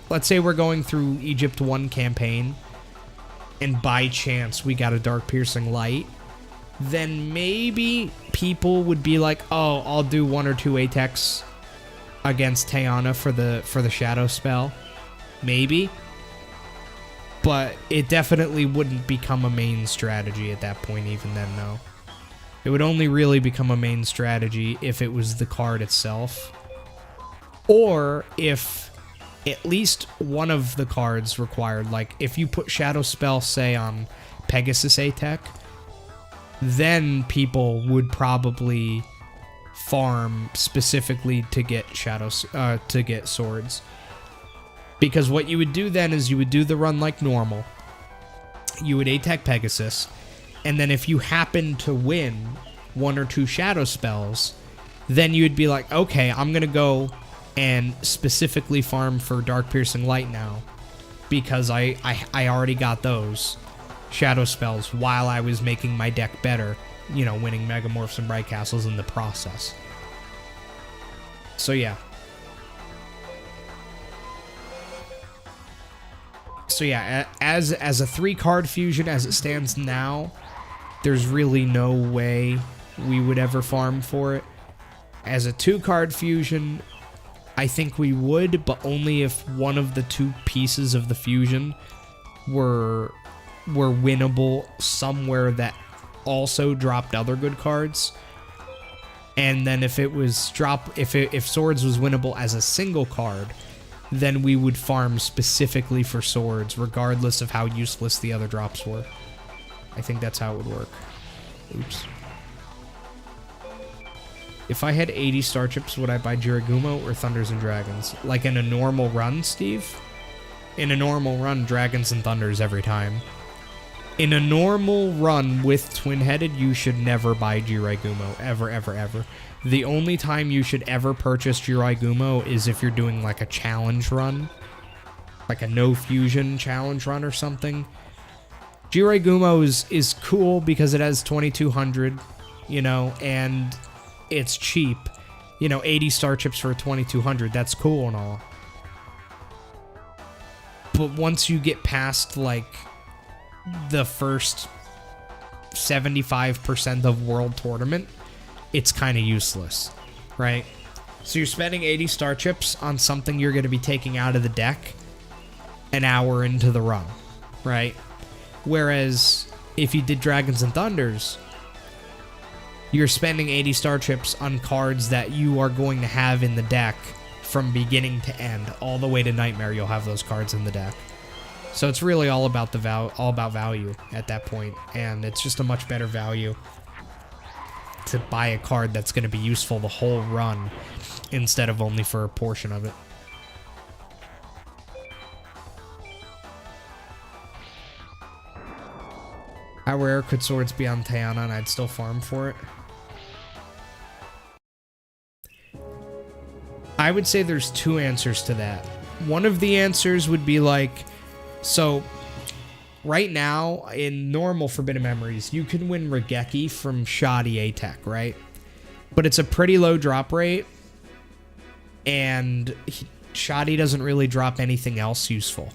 through Egypt 1 campaign, and by chance we got a Dark Piercing Light, then maybe people would be like, oh, I'll do 1 or 2 A-Techs against Tayana for the Shadow Spell. Maybe. But it definitely wouldn't become a main strategy at that point even then, no. It would only really become a main strategy if it was the card itself, or if at least one of the cards required, like if you put Shadow Spell, say, on Pegasus A-Tech, then people would probably farm specifically to get to get swords. Because what you would do then is you would do the run like normal. You would A-Tech Pegasus, and then if you happen to win 1 or 2 Shadow Spells, then you'd be like, okay, I'm gonna go and specifically farm for Dark Piercing Light now, because I already got those Shadow Spells while I was making my deck better, you know, winning Megamorphs and Bright Castles in the process. So yeah. So yeah, as a 3-card fusion as it stands now, there's really no way we would ever farm for it. As a 2-card fusion, I think we would, but only if one of the 2 pieces of the fusion were winnable somewhere that also dropped other good cards. And then if it was if swords was winnable as a single card, then we would farm specifically for swords, regardless of how useless the other drops were. I think that's how it would work. Oops. If I had 80 star chips, would I buy Jiragumo or Thunders and Dragons? Like in a normal run, Steve? In a normal run, Dragons and Thunders every time. In a normal run with Twin-Headed, you should never buy Jiragumo. Ever, ever, ever. The only time you should ever purchase Jiragumo is if you're doing like a challenge run. Like a no fusion challenge run or something. Jiragumo is cool because it has 2200, you know, and it's cheap. You know, 80 star chips for 2200, that's cool and all. But once you get past like the first 75% of World Tournament, it's kind of useless, right? So you're spending 80 star chips on something you're going to be taking out of the deck an hour into the run, right? Whereas if you did Dragons and Thunders, you're spending 80 star chips on cards that you are going to have in the deck from beginning to end. All the way to Nightmare, you'll have those cards in the deck. So it's really all about the value at that point, and it's just a much better value to buy a card that's going to be useful the whole run instead of only for a portion of it. How rare could swords be on Tayana and I'd still farm for it? I would say there's 2 answers to that. One of the answers would be like, so right now in normal Forbidden Memories, you can win Regeki from Shoddy A-Tech, right? But it's a pretty low drop rate, and Shoddy doesn't really drop anything else useful.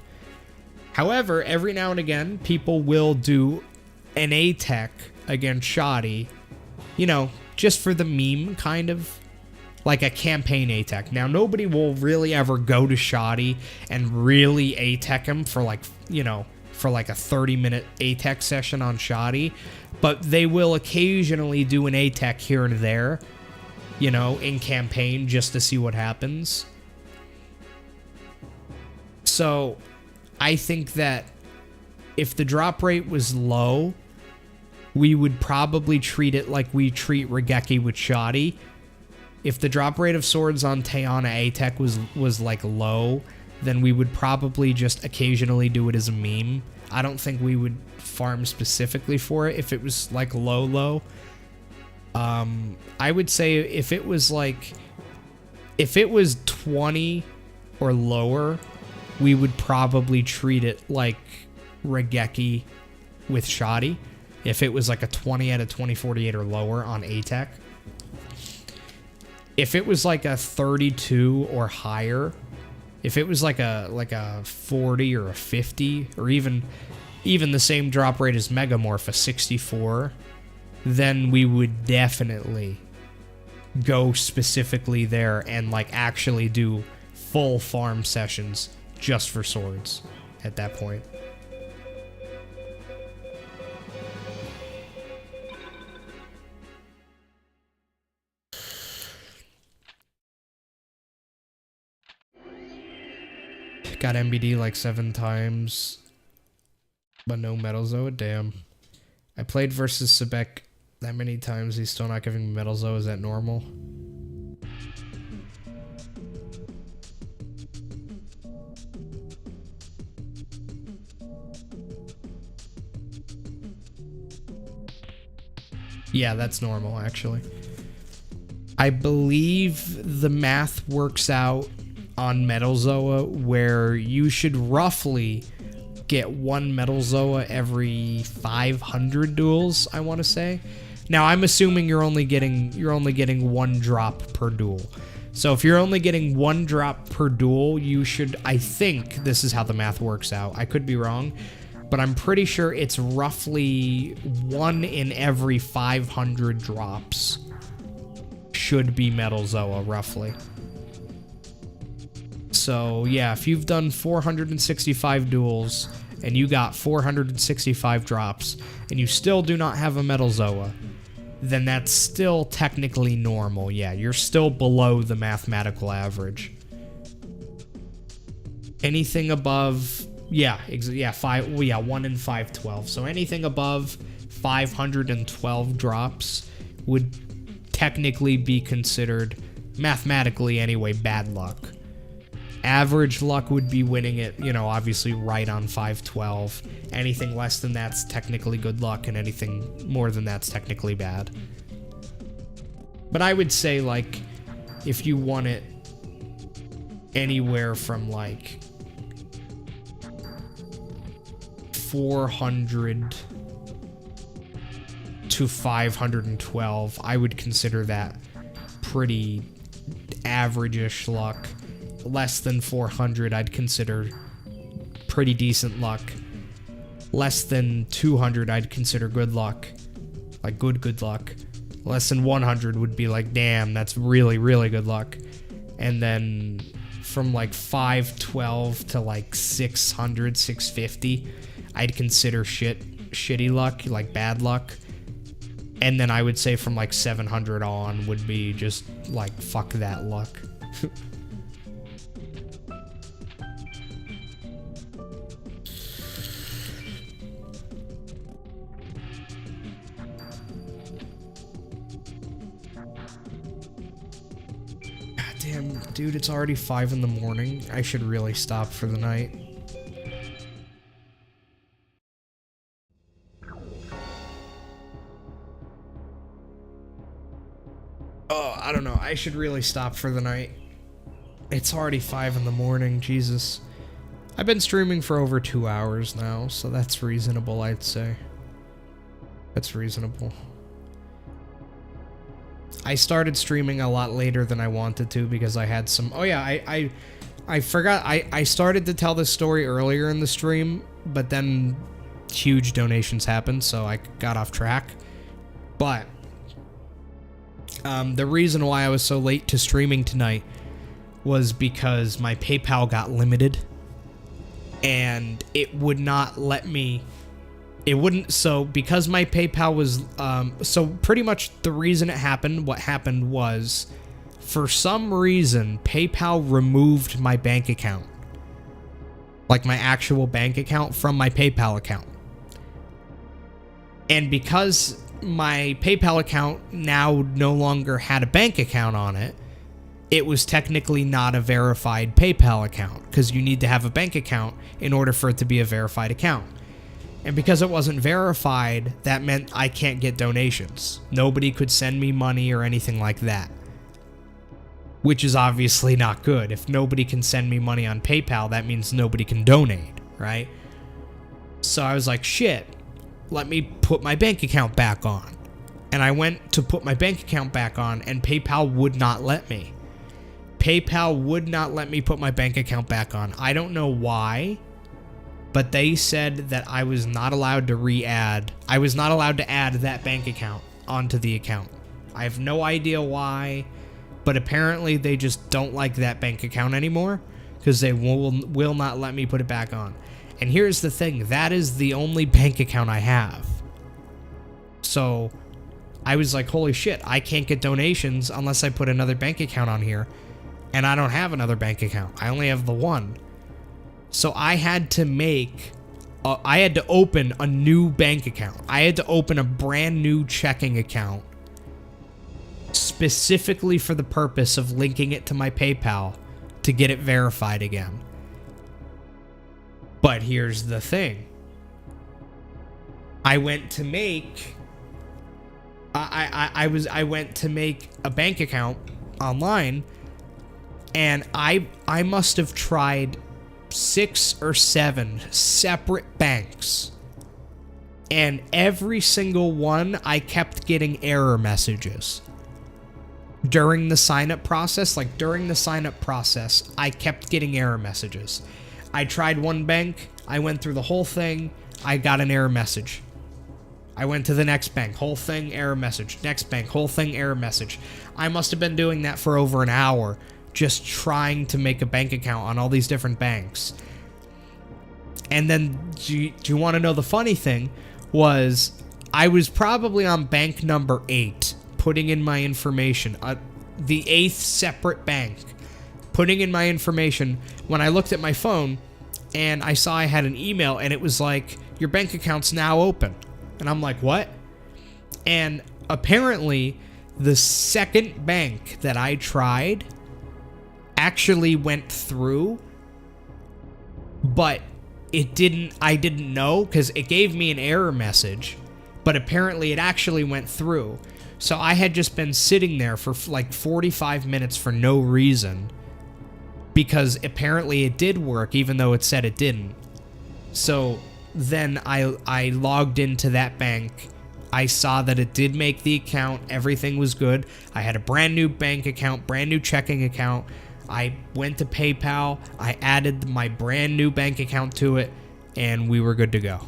However, every now and again, people will do an A-Tech against Shoddy, you know, just for the meme, kind of. Like a campaign A-Tech. Now, nobody will really ever go to Shoddy and really A-Tech him for like, you know, for like a 30-minute A-Tech session on Shoddy. But they will occasionally do an A-Tech here and there, you know, in campaign just to see what happens. So, I think that if the drop rate was low, we would probably treat it like we treat Regeki with Shoddy. If the drop rate of swords on Tayana A-Tech was like low, then we would probably just occasionally do it as a meme. I don't think we would farm specifically for it if it was like low. I would say if it was 20 or lower, we would probably treat it like Regeki with Shoddy. If it was like a 20 out of 2048 or lower on A-Tech. If it was like a 32 or higher, if it was like a 40 or a 50, or even the same drop rate as Megamorph, a 64, then we would definitely go specifically there and like actually do full farm sessions just for swords at that point. Got MBD like 7 times, but no Metal Zoa. Damn. I played versus Sebek that many times. He's still not giving me Metal Zoa. Is that normal? Yeah, that's normal, actually. I believe the math works out on Metal Zoa where you should roughly get 1 Metal Zoa every 500 duels, I want to say. Now, I'm assuming you're only getting 1 drop per duel. So if you're only getting 1 drop per duel, you should, I think this is how the math works out. I could be wrong, but I'm pretty sure it's roughly 1 in every 500 drops should be Metal Zoa, roughly. So yeah, if you've done 465 duels and you got 465 drops and you still do not have a Metal Zoa, then that's still technically normal. Yeah, you're still below the mathematical average. Anything above, 1 in 512. So anything above 512 drops would technically be considered, mathematically anyway, bad luck. Average luck would be winning it, you know, obviously right on 512. Anything less than that's technically good luck, and anything more than that's technically bad. But I would say, like, if you won it anywhere from, like, 400 to 512, I would consider that pretty average-ish luck. Less than 400, I'd consider pretty decent luck. Less than 200, I'd consider good luck. Like, good luck. Less than 100 would be like, damn, that's really, really good luck. And then from, like, 512 to, like, 600, 650, I'd consider shitty luck, like, bad luck. And then I would say from, like, 700 on would be just, like, fuck that luck. Damn, dude, it's already 5 in the morning. I should really stop for the night. Oh, I don't know. I should really stop for the night. It's already 5 in the morning, Jesus. I've been streaming for over 2 hours now, so that's reasonable, I'd say. That's reasonable. I started streaming a lot later than I wanted to because I had some... Oh yeah, I forgot. I started to tell this story earlier in the stream, but then huge donations happened, so I got off track. But the reason why I was so late to streaming tonight was because my PayPal got limited, and it would not let me... It wouldn't, so because my PayPal was, so pretty much the reason it happened, what happened was, for some reason, PayPal removed my bank account. Like my actual bank account from my PayPal account. And because my PayPal account now no longer had a bank account on it, it was technically not a verified PayPal account, because you need to have a bank account in order for it to be a verified account. And because it wasn't verified, that meant I can't get donations. Nobody could send me money or anything like that. Which is obviously not good. If nobody can send me money on PayPal, that means nobody can donate, right? So I was like, shit, let me put my bank account back on. And I went to put my bank account back on, and PayPal would not let me. PayPal would not let me put my bank account back on. I don't know why. But they said that I was not allowed to re-add. I was not allowed to add that bank account onto the account. I have no idea why, but apparently they just don't like that bank account anymore because they will not let me put it back on. And here's the thing, that is the only bank account I have. So I was like, holy shit, I can't get donations unless I put another bank account on here. And I don't have another bank account. I only have the one. So I had to open a new bank account. I had to open a brand new checking account specifically for the purpose of linking it to my PayPal to get it verified again. But here's the thing. I went to make a bank account online, and I must have tried 6 or 7 separate banks, and every single one I kept getting error messages. during the sign-up process, I kept getting error messages. I tried one bank, I went through the whole thing, I got an error message. I went to the next bank, whole thing, error message. Next bank, whole thing, error message. I must have been doing that for over an hour, just trying to make a bank account on all these different banks. And then, do you want to know the funny thing? Was I was probably on bank number 8, putting in my information, the 8th separate bank, putting in my information, when I looked at my phone, and I saw I had an email, and it was like, your bank account's now open. And I'm like, what? And apparently, the second bank that I tried actually went through, but I didn't know, because it gave me an error message, but apparently it actually went through. So I had just been sitting there for like 45 minutes for no reason, because apparently it did work, even though it said it didn't. So then I logged into that bank. I saw that it did make the account. Everything was good. I had a brand new bank account, brand new checking account. I went to PayPal. I added my brand new bank account to it, and we were good to go.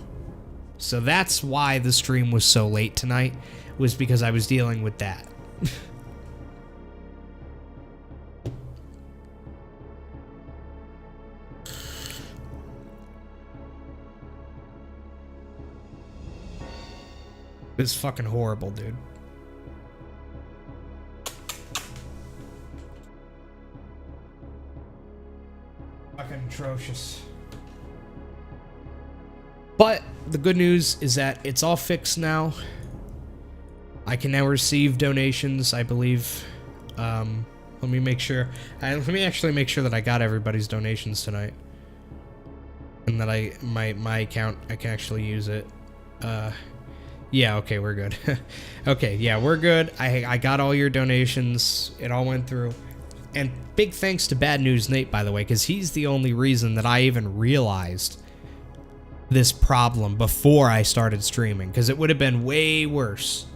So that's why the stream was so late tonight, was because I was dealing with that. It's fucking horrible, dude. Fucking atrocious. But the good news is that it's all fixed now. I can now receive donations, I believe. Let me make sure. Let me actually make sure that I got everybody's donations tonight, and that my account, I can actually use it. Yeah, okay, we're good. Okay, yeah, we're good. I got all your donations. It all went through. And big thanks to Bad News Nate, by the way, because he's the only reason that I even realized this problem before I started streaming, because it would have been way worse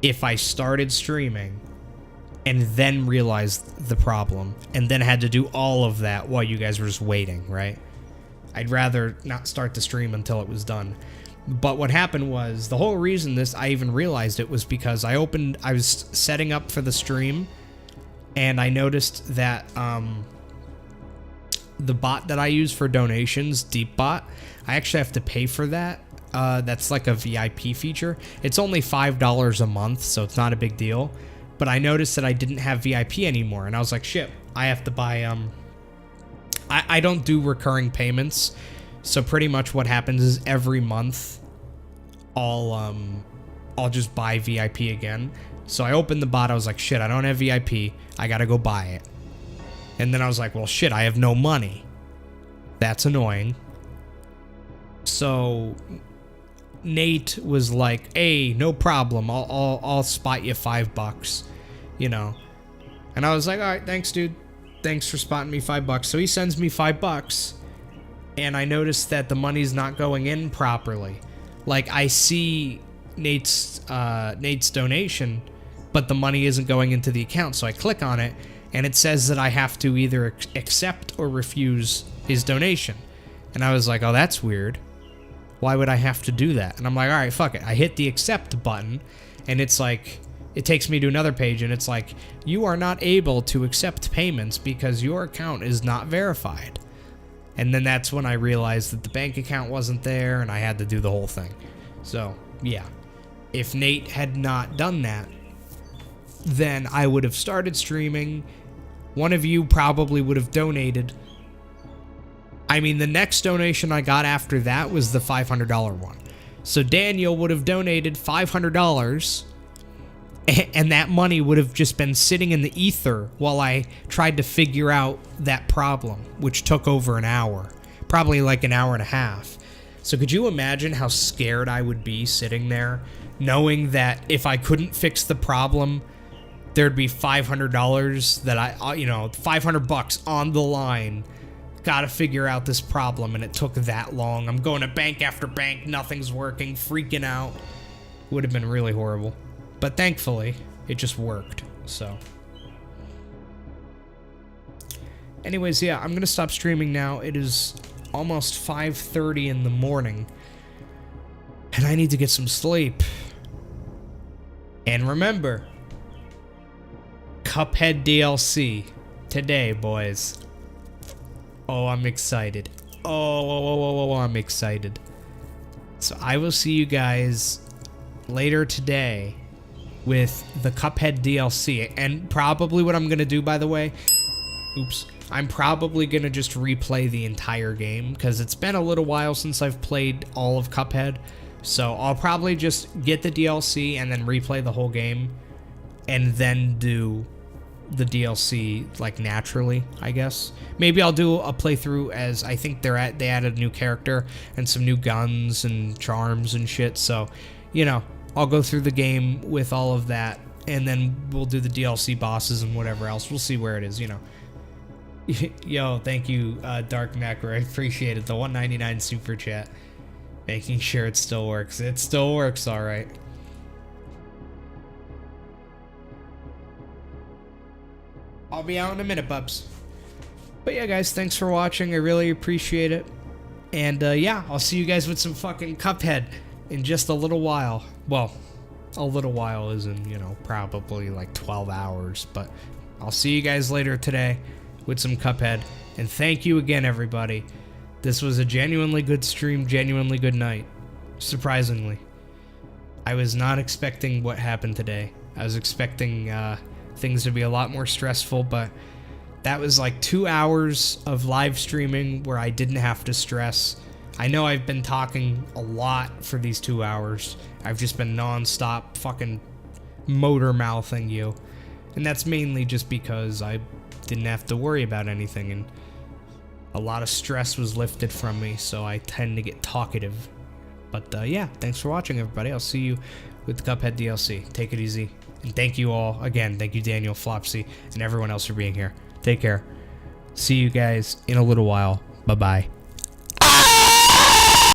if I started streaming and then realized the problem and then had to do all of that while you guys were just waiting, right? I'd rather not start the stream until it was done. But what happened was, the whole reason I even realized it was because I was setting up for the stream, and I noticed that the bot that I use for donations, DeepBot, I actually have to pay for that. That's like a VIP feature. It's only $5 a month, so it's not a big deal. But I noticed that I didn't have VIP anymore, and I was like, shit, I have to buy, I don't do recurring payments. So pretty much what happens is every month I'll just buy VIP again. So I opened the bot, I was like, shit, I don't have VIP, I gotta go buy it. And then I was like, well, shit, I have no money. That's annoying. So Nate was like, hey, no problem, I'll spot you $5, you know. And I was like, all right, thanks, dude. Thanks for spotting me $5. So he sends me $5. And I noticed that the money's not going in properly. Like, I see Nate's donation, but the money isn't going into the account. So I click on it, and it says that I have to either accept or refuse his donation. And I was like, oh, that's weird. Why would I have to do that? And I'm like, all right, fuck it. I hit the accept button, and it's like, it takes me to another page, and it's like, you are not able to accept payments because your account is not verified. And then that's when I realized that the bank account wasn't there, and I had to do the whole thing. So, yeah. If Nate had not done that, then I would have started streaming. One of you probably would have donated. I mean, the next donation I got after that was the $500 one. So Daniel would have donated $500, and that money would have just been sitting in the ether while I tried to figure out that problem, which took over an hour. Probably like an hour and a half. So could you imagine how scared I would be sitting there, knowing that if I couldn't fix the problem, there'd be $500 that $500 on the line. Gotta figure out this problem, and it took that long. I'm going to bank after bank, nothing's working, freaking out. Would have been really horrible. But thankfully, it just worked. So anyways, yeah, I'm gonna stop streaming now. It is almost 5:30 in the morning, and I need to get some sleep. And remember, Cuphead DLC today, boys. Oh, I'm excited. Oh, I'm excited. So I will see you guys later today with the Cuphead DLC. And probably what I'm gonna do, by the way, oops, I'm probably gonna just replay the entire game, because it's been a little while since I've played all of Cuphead. So I'll probably just get the DLC and then replay the whole game, and then do the DLC like naturally, I guess. Maybe I'll do a playthrough as I think they added a new character and some new guns and charms and shit. So, you know, I'll go through the game with all of that, and then we'll do the DLC bosses and whatever else. We'll see where it is, you know. Yo, thank you, Dark Macro. I appreciate it. The 199 super chat. Making sure it still works. It still works, alright. I'll be out in a minute, bubs. But yeah, guys, thanks for watching. I really appreciate it. And yeah, I'll see you guys with some fucking Cuphead in just a little while. Well, a little while is in, you know, probably like 12 hours. But I'll see you guys later today with some Cuphead. And thank you again, everybody. This was a genuinely good stream, genuinely good night. Surprisingly. I was not expecting what happened today. I was expecting things to be a lot more stressful, but that was like 2 hours of live streaming where I didn't have to stress. I know I've been talking a lot for these 2 hours. I've just been non-stop fucking motor mouthing you. And that's mainly just because I didn't have to worry about anything, and a lot of stress was lifted from me, so I tend to get talkative. But yeah, thanks for watching, everybody. I'll see you with the Cuphead DLC. Take it easy. And thank you all. Again, thank you, Daniel, Flopsy, and everyone else for being here. Take care. See you guys in a little while. Bye-bye.